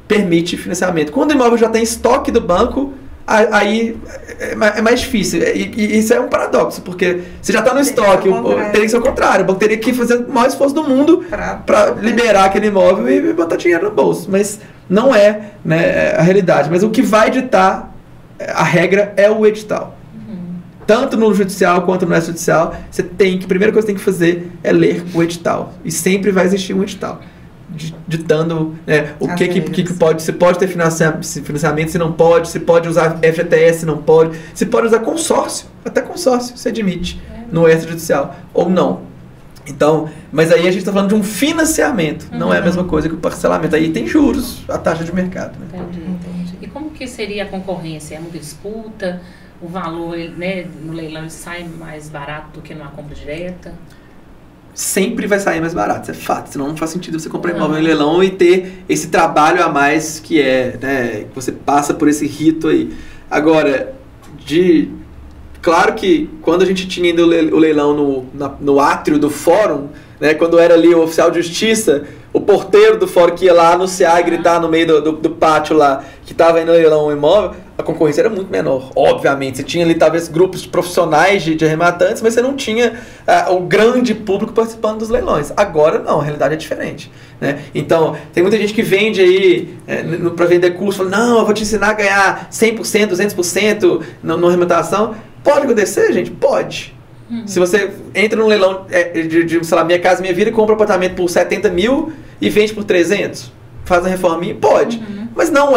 permite financiamento. Quando o imóvel já tem estoque do banco, aí é mais difícil. E isso é um paradoxo, porque se já está no estoque, teria que ser o contrário. O banco teria que fazer o maior esforço do mundo para liberar aquele imóvel e botar dinheiro no bolso. Mas não é, né, a realidade. Mas o que vai ditar a regra é o edital. Tanto no judicial quanto no extrajudicial, a primeira coisa que você tem que fazer é ler o edital. E sempre vai existir um edital, ditando o que pode. Se pode ter financiamento, se não pode, se pode usar FGTS, se não pode, se pode usar consórcio, até consórcio se admite no extrajudicial, ou não. Então, mas aí a gente está falando de um financiamento, não é a mesma coisa que o parcelamento. Aí tem juros, a taxa de mercado. Né? Entendi. E como que seria a concorrência? É muita disputa? O valor, né, no leilão ele sai mais barato do que numa compra direta? Sempre vai sair mais barato, isso é fato. Senão não faz sentido você comprar imóvel em leilão e ter esse trabalho a mais que que você passa por esse rito aí. Agora, claro que quando a gente tinha ainda o leilão no átrio do fórum, né, quando era ali o oficial de justiça, o porteiro do fórum que ia lá anunciar e gritar no meio do pátio lá, que estava indo leilão um imóvel, a concorrência era muito menor, obviamente. Você tinha ali talvez grupos de profissionais de arrematantes, mas você não tinha o grande público participando dos leilões. Agora não, a realidade é diferente. Né? Então, tem muita gente que vende aí para vender curso, fala, não, eu vou te ensinar a ganhar 100%, 200% na arrematação. Pode acontecer, gente? Pode. Se você entra num leilão sei lá, Minha Casa Minha Vida e compra um apartamento por 70 mil e vende por 300, faz a reforminha, pode. Mas não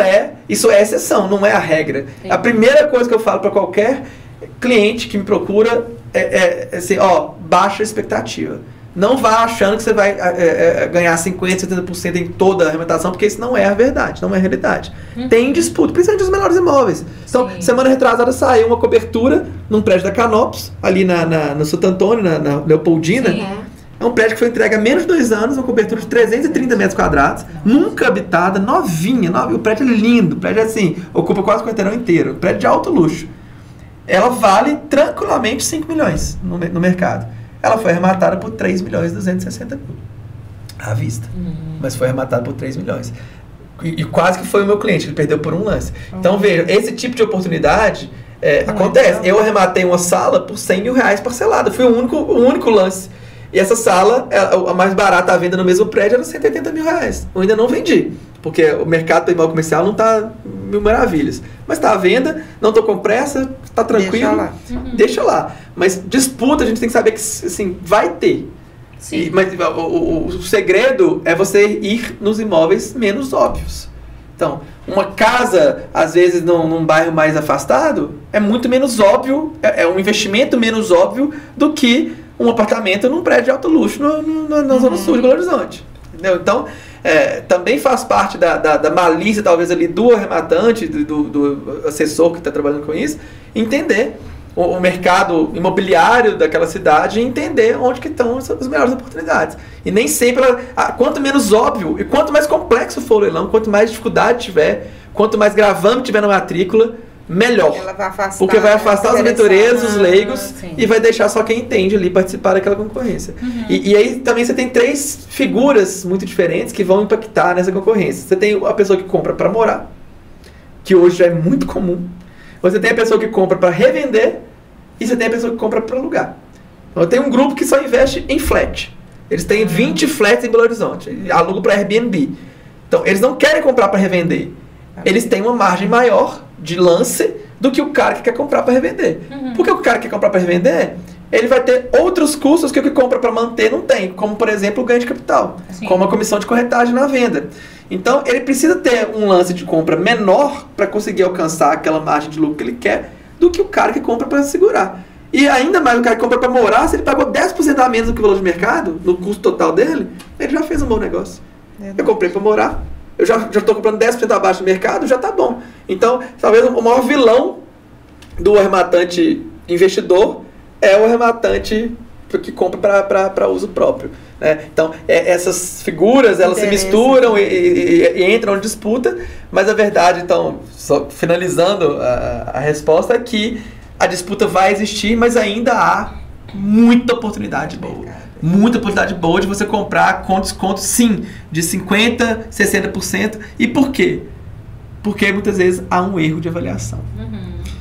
isso é exceção, não é a regra. A primeira coisa que eu falo para qualquer cliente que me procura é assim, baixa a expectativa. Não vá achando que você vai ganhar 50%, 70% em toda a arrematação, porque isso não é a verdade, não é a realidade. Tem disputa, principalmente os menores imóveis. Então, semana retrasada saiu uma cobertura num prédio da Canopus, ali no Santo Antônio, na Leopoldina. É um prédio que foi entregue há menos de 2 anos, uma cobertura de 330 metros quadrados, nunca habitada, novinha. O prédio é lindo, o prédio assim, ocupa quase o quarteirão inteiro, prédio de alto luxo. Ela vale tranquilamente 5 milhões no mercado. Ela foi arrematada por 3.260.000 à vista. Mas foi arrematada por 3 milhões. E quase que foi o meu cliente, ele perdeu por um lance. Então, veja, esse tipo de oportunidade acontece. Eu arrematei uma sala por 100 mil reais parcelada. Foi o único lance. E essa sala, a mais barata à venda no mesmo prédio, era 180 mil reais. Eu ainda não vendi, porque o mercado do imóvel comercial não está mil maravilhas. Mas está à venda, não estou com pressa, está tranquilo. Deixa lá. Mas disputa, a gente tem que saber que assim, vai ter. Mas o segredo é você ir nos imóveis menos óbvios. Então, uma casa, às vezes, num bairro mais afastado, é muito menos óbvio, é um investimento menos óbvio do que um apartamento num prédio de alto luxo na Zona Sul de Belo Horizonte. Entendeu? Então, também faz parte da malícia, talvez, ali do arrematante, do assessor que está trabalhando com isso, entender o mercado imobiliário daquela cidade e entender onde que estão as melhores oportunidades. E nem sempre, quanto menos óbvio e quanto mais complexo for o leilão, quanto mais dificuldade tiver, quanto mais gravame tiver na matrícula, melhor. Ela vai afastar, porque vai afastar os aventureiros, os leigos, sim. e vai deixar só quem entende ali participar daquela concorrência. E aí também você tem 3 figuras muito diferentes que vão impactar nessa concorrência. Você tem a pessoa que compra para morar, que hoje já é muito comum. Você tem a pessoa que compra para revender, e você tem a pessoa que compra para alugar. Então, tem um grupo que só investe em flat. Eles têm 20 flats em Belo Horizonte, alugam para Airbnb. Então, eles não querem comprar para revender. Eles têm uma margem maior de lance do que o cara que quer comprar para revender. Porque o cara que quer comprar para revender, ele vai ter outros custos que o que compra para manter não tem, como, por exemplo, o ganho de capital, como a comissão de corretagem na venda. Então, ele precisa ter um lance de compra menor para conseguir alcançar aquela margem de lucro que ele quer do que o cara que compra para segurar. E ainda mais o cara que compra para morar, se ele pagou 10% a menos do que o valor de mercado, no custo total dele, ele já fez um bom negócio. Eu comprei para morar, eu já estou comprando 10% abaixo do mercado, já está bom. Então, talvez o maior vilão do arrematante investidor é o arrematante que compra para uso próprio. Né? Então, essas figuras, elas se misturam e entram em disputa, mas a verdade, então, só finalizando a resposta, é que a disputa vai existir, mas ainda há muita oportunidade boa. Muita oportunidade boa de você comprar com desconto, sim, de 50%, 60%. E por quê? Porque muitas vezes há um erro de avaliação.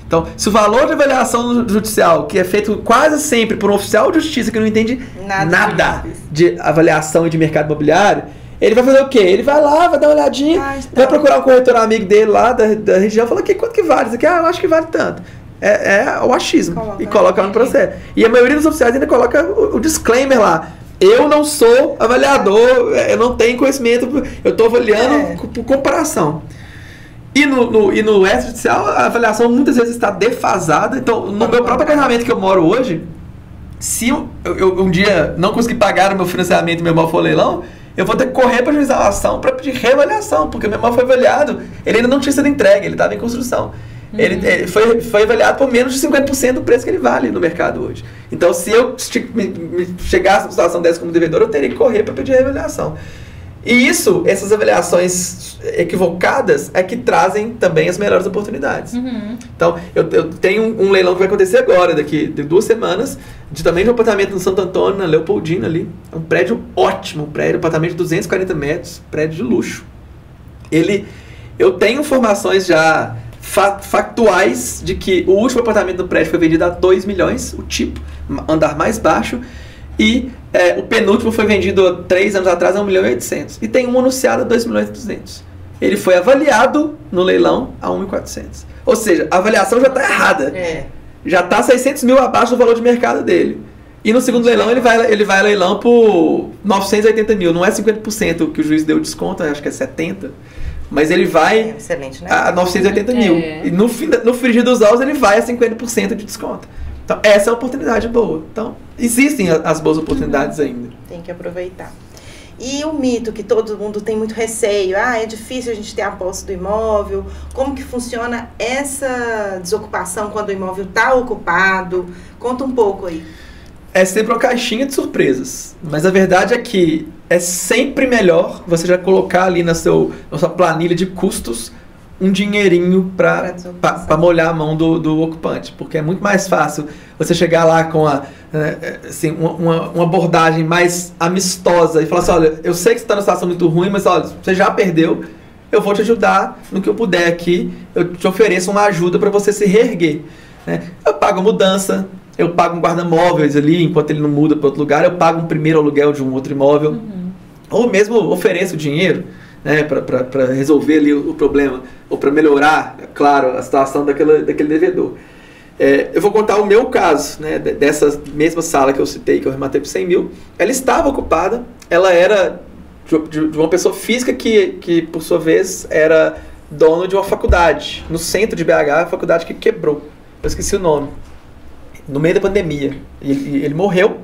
Então, se o valor de avaliação judicial, que é feito quase sempre por um oficial de justiça que não entende nada de avaliação e de mercado imobiliário, ele vai fazer o quê? Ele vai lá, vai dar uma olhadinha, vai procurar um corretor amigo dele lá da região e fala, quanto que vale? Isso aqui, eu acho que vale tanto. É o achismo. E coloca no processo. E a maioria dos oficiais ainda coloca o disclaimer lá. Eu não sou avaliador, eu não tenho conhecimento, eu estou avaliando por comparação. E no extrajudicial, a avaliação muitas vezes está defasada. Então, no meu próprio apartamento que eu moro hoje, se eu um dia não conseguir pagar o meu financiamento e meu imóvel for leilão, eu vou ter que correr para a juizar a ação para pedir reavaliação, porque o meu imóvel foi avaliado, ele ainda não tinha sido entregue, ele estava em construção. Ele foi avaliado por menos de 50% do preço que ele vale no mercado hoje. Então, se eu chegasse numa situação dessa como devedor, eu teria que correr para pedir reavaliação. E essas avaliações equivocadas é que trazem também as melhores oportunidades. Então, eu tenho um leilão que vai acontecer agora, daqui de 2 semanas, também de um apartamento no Santo Antônio, na Leopoldina ali. É um prédio ótimo, um apartamento de 240 metros, prédio de luxo. Eu tenho informações já factuais de que o último apartamento do prédio foi vendido a 2 milhões, o tipo, andar mais baixo, e o penúltimo foi vendido há 3 anos atrás a 1 milhão e 800. E tem um anunciado a 2 milhões e 200. Ele foi avaliado no leilão a 1.400. Ou seja, a avaliação já está errada. Já está 600 mil abaixo do valor de mercado dele. E no segundo leilão ele vai a leilão por 980 mil. Não é 50% que o juiz deu desconto, acho que é 70%. Mas ele vai excelente, né? A 980 mil. E no frigir dos ovos ele vai a 50% de desconto. Então, essa é uma oportunidade boa. Então, existem as boas oportunidades ainda. Tem que aproveitar. E o mito que todo mundo tem muito receio, é difícil a gente ter a posse do imóvel, como que funciona essa desocupação quando o imóvel está ocupado? Conta um pouco aí. É sempre uma caixinha de surpresas, mas a verdade é que é sempre melhor você já colocar ali na sua planilha de custos um dinheirinho para molhar a mão do ocupante, porque é muito mais fácil você chegar lá com uma abordagem mais amistosa e falar assim, olha, eu sei que você está numa situação muito ruim, mas olha, você já perdeu, eu vou te ajudar no que eu puder aqui, eu te ofereço uma ajuda para você se reerguer. Né? Eu pago a mudança, eu pago um guarda-móveis ali, enquanto ele não muda para outro lugar, eu pago um primeiro aluguel de um outro imóvel, ou mesmo ofereço dinheiro, né, para resolver ali o problema, ou para melhorar, claro, a situação daquele devedor. Eu vou contar o meu caso, né, dessa mesma sala que eu citei, que eu rematei por 100 mil, ela estava ocupada, ela era de uma pessoa física que, por sua vez, era dono de uma faculdade, no centro de BH, a faculdade que quebrou, eu esqueci o nome, no meio da pandemia, e ele morreu.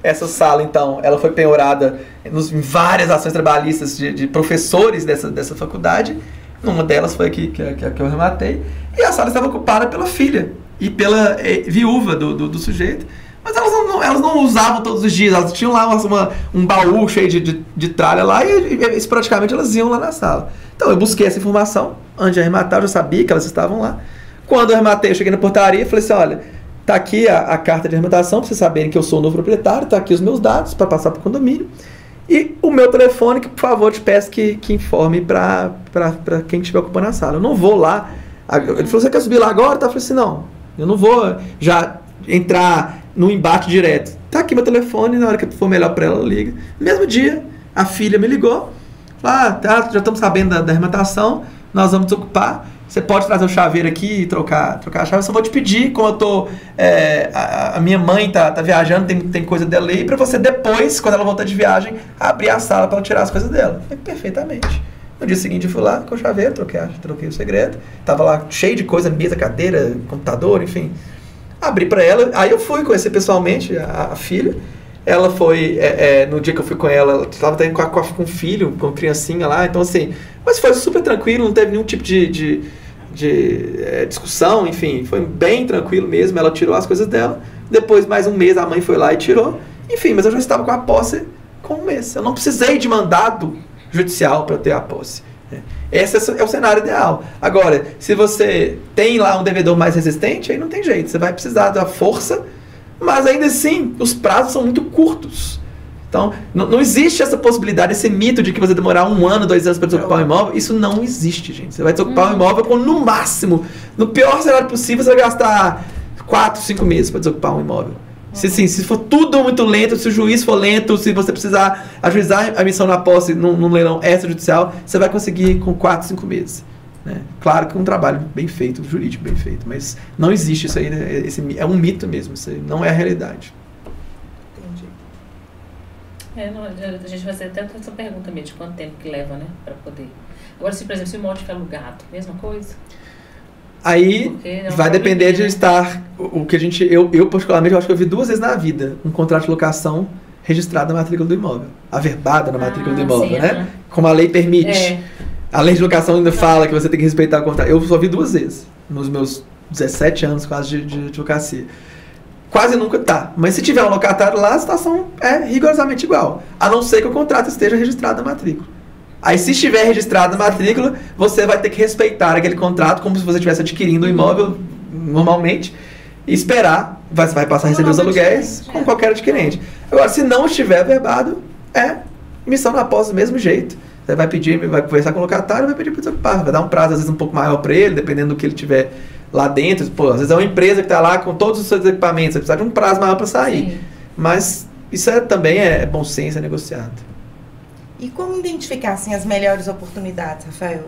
Essa sala, então, ela foi penhorada em várias ações trabalhistas de professores dessa faculdade. Uma delas foi aqui que eu rematei. E a sala estava ocupada pela filha e pela viúva do sujeito. Mas elas não usavam todos os dias, elas tinham lá um baú cheio de tralha lá e praticamente elas iam lá na sala. Então eu busquei essa informação, antes de arrematar, eu já sabia que elas estavam lá. Quando eu arrematei, eu cheguei na portaria e falei assim, olha, tá aqui a carta de arrematação, para vocês saberem que eu sou o novo proprietário, tá aqui os meus dados para passar para o condomínio. E o meu telefone, que por favor te peço que informe para quem estiver ocupando a sala. Eu não vou lá. Ele falou, você quer subir lá agora? Eu falei assim, não, eu não vou já entrar no embate direto. Tá aqui meu telefone, na hora que for melhor para ela, liga. No mesmo dia, a filha me ligou, falou, tá, já estamos sabendo da arrematação, nós vamos desocupar. Você pode trazer o chaveiro aqui e trocar a chave. Eu só vou te pedir, como eu tô... a minha mãe tá viajando, tem coisa dela aí, para você depois, quando ela voltar de viagem, abrir a sala para ela tirar as coisas dela. Falei, perfeitamente. No dia seguinte eu fui lá com o chaveiro, troquei o segredo. Tava lá cheio de coisa, mesa, cadeira, computador, enfim. Abri para ela, aí eu fui conhecer pessoalmente a filha. Ela foi, no dia que eu fui com ela estava com um filho, com criancinha lá, então assim, mas foi super tranquilo, não teve nenhum tipo de discussão, enfim, foi bem tranquilo mesmo, ela tirou as coisas dela, depois mais um mês a mãe foi lá e tirou, enfim, mas eu já estava com a posse com um mês, eu não precisei de mandado judicial para ter a posse. Esse é o cenário ideal. Agora, se você tem lá um devedor mais resistente, aí não tem jeito, você vai precisar da força. Mas ainda assim, os prazos são muito curtos. Então, não existe essa possibilidade, esse mito de que você demorar 1 ano, 2 anos para desocupar um imóvel. Isso não existe, gente. Você vai desocupar um imóvel com, no máximo, no pior cenário possível, você vai gastar 4, 5 meses para desocupar um imóvel. Se for tudo muito lento, se o juiz for lento, se você precisar ajuizar a emissão na posse num leilão extrajudicial, você vai conseguir com 4, 5 meses. Né? Claro que é um trabalho bem feito, jurídico bem feito, mas não existe isso aí, né? É um mito mesmo, isso aí não é a realidade. Entendi. A gente vai fazer até essa pergunta mesmo, de quanto tempo que leva, né, para poder... Agora, se, por exemplo, se o imóvel ficar alugado, mesma coisa? Aí vai depender de estar, o que eu particularmente, eu acho que eu vi 2 vezes na vida, um contrato de locação registrado na matrícula do imóvel, averbado na matrícula do imóvel, sim, né? Como a lei permite. A lei de locação ainda fala que você tem que respeitar o contrato. Eu só vi 2 vezes, nos meus 17 anos quase de advocacia. Quase nunca tá. Mas se tiver um locatário lá, a situação é rigorosamente igual. A não ser que o contrato esteja registrado na matrícula. Aí se estiver registrado na matrícula, você vai ter que respeitar aquele contrato como se você estivesse adquirindo o imóvel normalmente e esperar. Vai passar a receber os aluguéis com qualquer adquirente. Agora, se não estiver averbado, emissão na posse do mesmo jeito. Você vai conversar com o locatário, vai pedir para desocupar. Vai dar um prazo, às vezes, um pouco maior para ele, dependendo do que ele tiver lá dentro. Pô, às vezes é uma empresa que está lá com todos os seus equipamentos, você precisa de um prazo maior para sair. Sim. Mas isso também é bom senso, é negociado. E como identificar, assim, as melhores oportunidades, Rafael?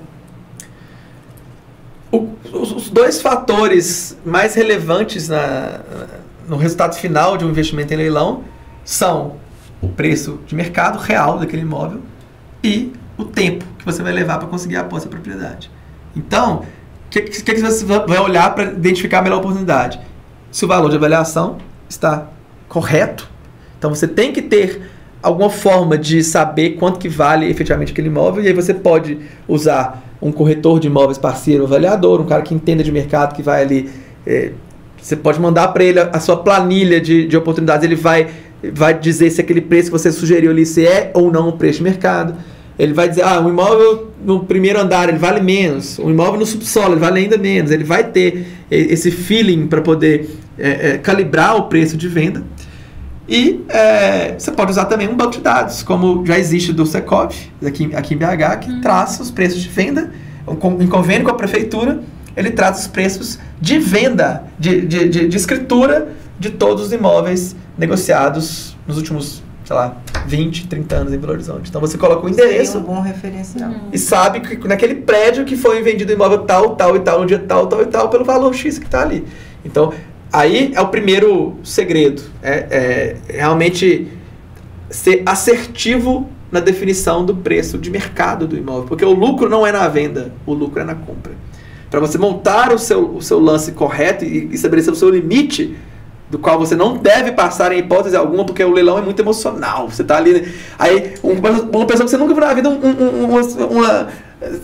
Os 2 fatores mais relevantes no resultado final de um investimento em leilão são o preço de mercado real daquele imóvel e o tempo que você vai levar para conseguir a posse da propriedade. Então, o que você vai olhar para identificar a melhor oportunidade? Se o valor de avaliação está correto, então você tem que ter alguma forma de saber quanto que vale efetivamente aquele imóvel, e aí você pode usar um corretor de imóveis parceiro, um avaliador, um cara que entenda de mercado, que vai ali... você pode mandar para ele a sua planilha de oportunidades, ele vai dizer se aquele preço que você sugeriu ali, se é ou não o preço de mercado. Ele vai dizer, um imóvel no primeiro andar ele vale menos, um imóvel no subsolo ele vale ainda menos. Ele vai ter esse feeling para poder calibrar o preço de venda. E você pode usar também um banco de dados, como já existe do Secov, aqui em BH, que traz os preços de venda, em convênio com a prefeitura, ele traz os preços de venda, de escritura de todos os imóveis negociados nos últimos, 20, 30 anos em Belo Horizonte. Então você coloca o endereço. Seria um bom referencial. E sabe que naquele prédio que foi vendido o imóvel tal, tal e tal, no dia tal, tal e tal, pelo valor X que está ali. Então, aí é o primeiro segredo. Realmente ser assertivo na definição do preço de mercado do imóvel. Porque o lucro não é na venda, o lucro é na compra. Para você montar o seu lance correto e estabelecer o seu limite, do qual você não deve passar em hipótese alguma, porque o leilão é muito emocional. Você está ali... Aí, uma pessoa que você nunca viu na vida,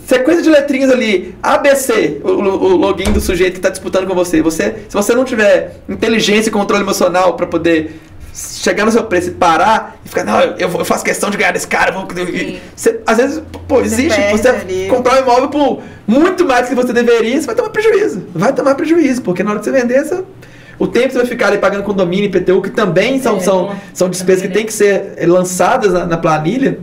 sequência de letrinhas ali, ABC, o login do sujeito que está disputando com você. Se você não tiver inteligência e controle emocional para poder chegar no seu preço e parar e ficar, não, eu faço questão de ganhar desse cara. Às vezes, existe. Você comprar um imóvel por muito mais do que você deveria, você vai tomar prejuízo. Porque na hora que você vender, o tempo que você vai ficar ali pagando condomínio e IPTU, que também são despesas que têm que ser lançadas na planilha,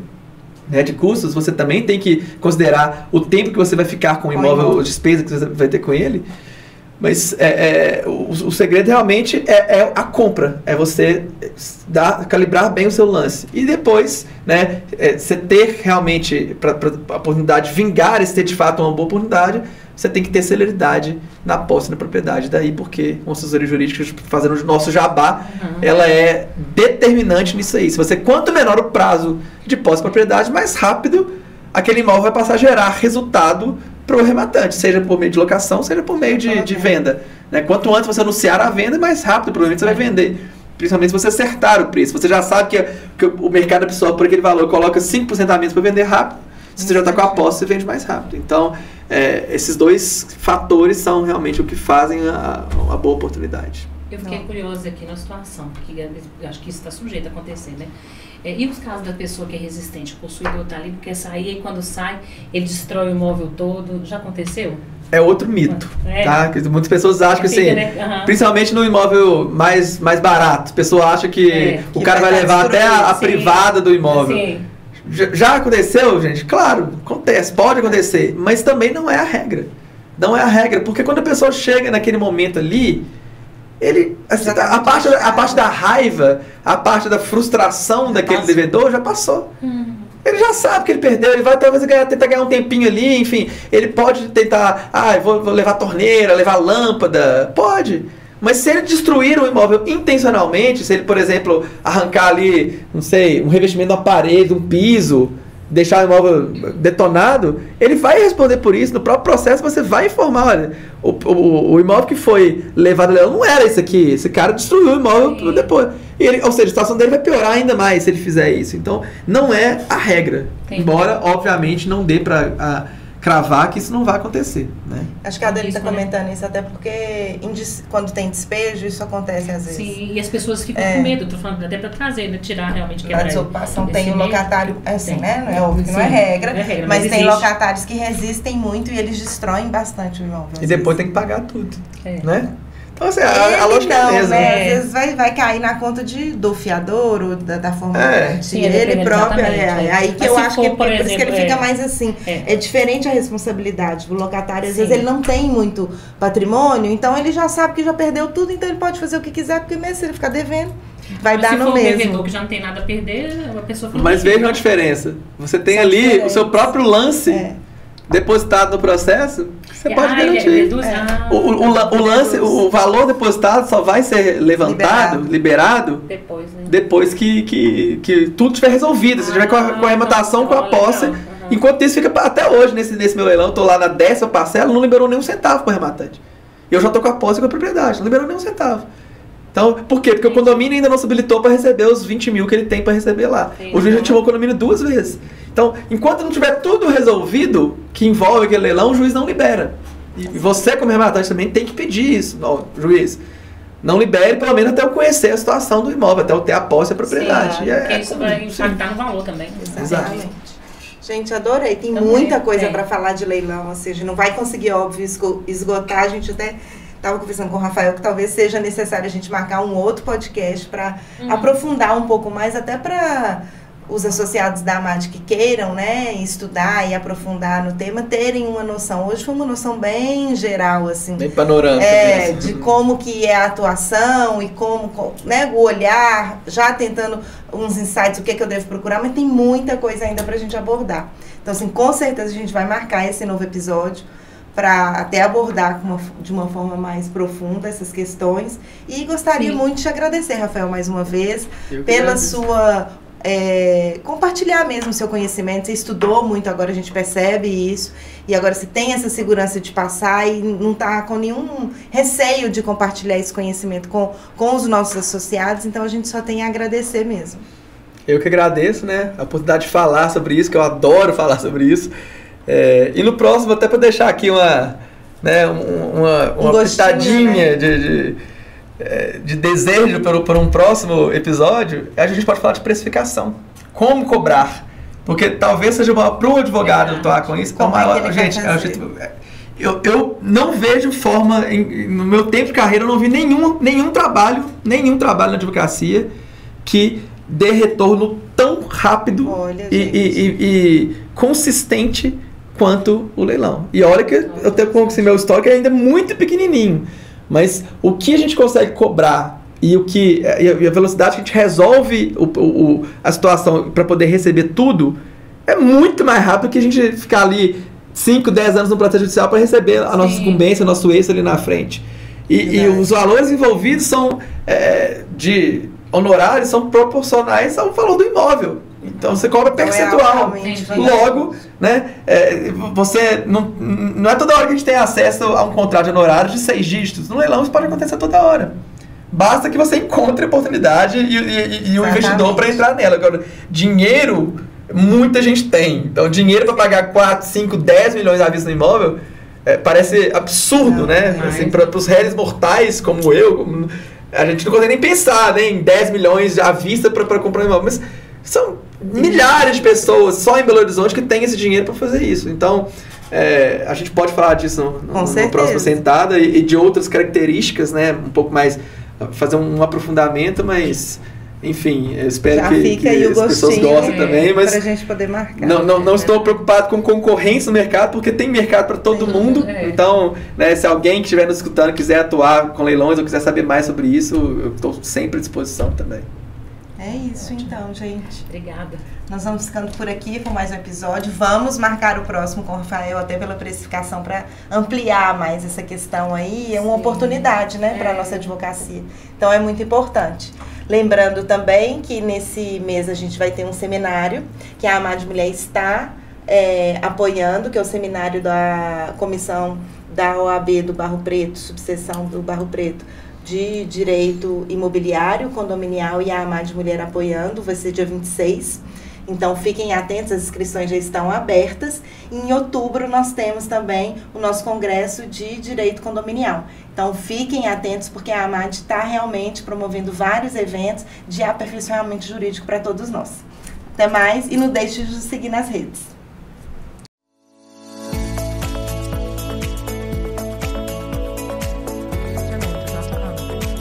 né, de custos, você também tem que considerar o tempo que você vai ficar com o imóvel, a despesa que você vai ter com ele. Mas o segredo realmente é a compra, é você calibrar bem o seu lance. E depois, né, você ter realmente, para a oportunidade vingar, se ter de fato uma boa oportunidade, você tem que ter celeridade na posse da propriedade. Daí porque uma assessoria jurídica, fazendo o nosso jabá, ela é determinante nisso aí. Quanto menor o prazo de posse da propriedade, mais rápido aquele imóvel vai passar a gerar resultado para o rematante, seja por meio de locação, seja por meio de venda. Né? Quanto antes você anunciar a venda, mais rápido provavelmente você vai vender. Principalmente se você acertar o preço. Você já sabe que o mercado absorve por aquele valor, coloca 5% a menos para vender rápido. Se você já está com a posse, você vende mais rápido. Então, esses dois fatores são realmente o que fazem a boa oportunidade. Eu fiquei curiosa aqui na situação, porque eu acho que isso está sujeito a acontecer, né? E os casos da pessoa que é resistente, o possuidor está ali, quer sair, e quando sai, ele destrói o imóvel todo. Já aconteceu? É outro mito, tá? Que muitas pessoas acham que assim, né? Principalmente no imóvel mais barato, a pessoa acha que o cara vai levar até a privada do imóvel. Sim. Já aconteceu, gente? Claro, acontece, pode acontecer, mas também não é a regra. Não é a regra, porque quando a pessoa chega naquele momento ali, a parte da raiva, a parte da frustração daquele devedor já passou. Ele já sabe que ele perdeu, ele vai talvez tentar ganhar um tempinho ali, enfim, ele pode tentar, vou levar torneira, levar lâmpada, pode. Mas se ele destruir o imóvel intencionalmente, se ele, por exemplo, arrancar ali, não sei, um revestimento de uma parede, um piso, deixar o imóvel detonado, ele vai responder por isso. No próprio processo você vai informar, olha, o imóvel que foi levado a leilão não era isso aqui, esse cara destruiu o imóvel depois. Ou seja, a situação dele vai piorar ainda mais se ele fizer isso. Então, não é a regra. Embora, obviamente, não dê para cravar que isso não vai acontecer, né? Acho que a Adeli está comentando isso até porque quando tem despejo, isso acontece às vezes. Sim, e as pessoas ficam com medo, estou falando até para trazer, né? Tirar realmente a desocupação tem um locatário, assim, né? Não é óbvio que não é regra, mas tem locatários que resistem muito e eles destroem bastante o imóvel. E depois tem que pagar tudo, né? Então, assim, a lógica é mesmo. Né? Às vezes vai cair na conta do fiador ou da forma sim, ele próprio. Aí que eu acho que por isso que ele fica mais assim. É diferente a responsabilidade. O locatário, às vezes, ele não tem muito patrimônio, então ele já sabe que já perdeu tudo, então ele pode fazer o que quiser, porque mesmo se ele ficar devendo, vai dar no mesmo. Se for um que já não tem nada a perder, a pessoa fica. Mas veja uma diferença. Você tem ali o seu próprio lance depositado no processo, você pode garantir. O lance, o valor depositado só vai ser liberado depois que tudo estiver resolvido. Você estiver com a arrematação, com a posse. Enquanto isso, fica até hoje, nesse meu leilão, estou lá na 10ª parcela, não liberou nem um centavo para o arrematante. E eu já estou com a posse e com a propriedade, não liberou nem um centavo. Então, por quê? Porque o condomínio ainda não se habilitou para receber os 20 mil que ele tem para receber lá. O juiz já tirou o condomínio 2 vezes. Então, enquanto não tiver tudo resolvido, que envolve aquele leilão, o juiz não libera. E você, como rematante, também tem que pedir isso. Não, juiz, não libere, pelo menos até eu conhecer a situação do imóvel, até eu ter a posse e a propriedade. Sim, porque isso vai impactar no valor também. Exatamente. Gente, adorei. Tem muita coisa para falar de leilão. Ou seja, não vai conseguir, óbvio, esgotar. A gente até estava conversando com o Rafael que talvez seja necessário a gente marcar um outro podcast para aprofundar um pouco mais, até para os associados da AMAD que queiram, né, estudar e aprofundar no tema, terem uma noção. Hoje foi uma noção bem geral, assim. Bem panorâmica. De como que é a atuação e como, né, o olhar, já tentando uns insights, o que é que eu devo procurar, mas tem muita coisa ainda para a gente abordar. Então, assim, com certeza a gente vai marcar esse novo episódio para até abordar de uma forma mais profunda essas questões. E gostaria muito de te agradecer, Rafael, mais uma vez, pela sua... compartilhar mesmo o seu conhecimento. Você estudou muito, agora a gente percebe isso, e agora você tem essa segurança de passar e não está com nenhum receio de compartilhar esse conhecimento com os nossos associados, então a gente só tem a agradecer mesmo. Eu que agradeço, né, a oportunidade de falar sobre isso, que eu adoro falar sobre isso. E no próximo, até para deixar aqui uma pitadinha, né? de desejo para um próximo episódio, a gente pode falar de precificação. Como cobrar? Porque talvez seja para o advogado atuar com isso. Eu não vejo forma, no meu tempo de carreira, eu não vi nenhum trabalho na advocacia que dê retorno tão rápido e consistente quanto o leilão. E olha que eu tenho como que meu estoque é ainda muito pequenininho, mas o que a gente consegue cobrar e a velocidade que a gente resolve a situação para poder receber tudo é muito mais rápido que a gente ficar ali 5, 10 anos no processo judicial para receber a nossa incumbência, o nosso eixo ali na frente. E os valores envolvidos são de honorários são proporcionais ao valor do imóvel. Então você cobra percentual. Logo, né, você não é toda hora que a gente tem acesso a um contrato de honorários de 6 dígitos. No leilão isso pode acontecer toda hora. Basta que você encontre a oportunidade e o investidor para entrar nela. Agora, dinheiro, muita gente tem. Então, dinheiro para pagar 4, 5, 10 milhões à vista no imóvel parece absurdo, né? Assim, para os réis mortais como eu, a gente não consegue nem pensar, né, em 10 milhões à vista para comprar um imóvel. Mas são milhares de pessoas só em Belo Horizonte que têm esse dinheiro para fazer isso. Então, a gente pode falar disso no próximo sentada e de outras características, né? Um pouco mais, fazer um aprofundamento, mas... Enfim, eu espero que as pessoas gostem também, mas pra gente poder marcar. Não estou preocupado com concorrência no mercado, porque tem mercado para todo mundo. Então, né, se alguém que estiver nos escutando quiser atuar com leilões ou quiser saber mais sobre isso, eu estou sempre à disposição também. É isso então, gente. Obrigada. Nós vamos ficando por aqui com mais um episódio. Vamos marcar o próximo com o Rafael, até pela precificação, para ampliar mais essa questão aí. É uma oportunidade, né, para a nossa advocacia. Então, é muito importante. Lembrando também que nesse mês a gente vai ter um seminário que a Amade Mulher está apoiando, que é o seminário da comissão da OAB do Barro Preto, subseção do Barro Preto, de Direito Imobiliário, Condominial, e a Amade Mulher apoiando. Vai ser dia 26. Então, fiquem atentos, as inscrições já estão abertas. E em outubro, nós temos também o nosso congresso de Direito Condominial. Então, fiquem atentos, porque a Amade está realmente promovendo vários eventos de aperfeiçoamento jurídico para todos nós. Até mais, e não deixe de nos seguir nas redes.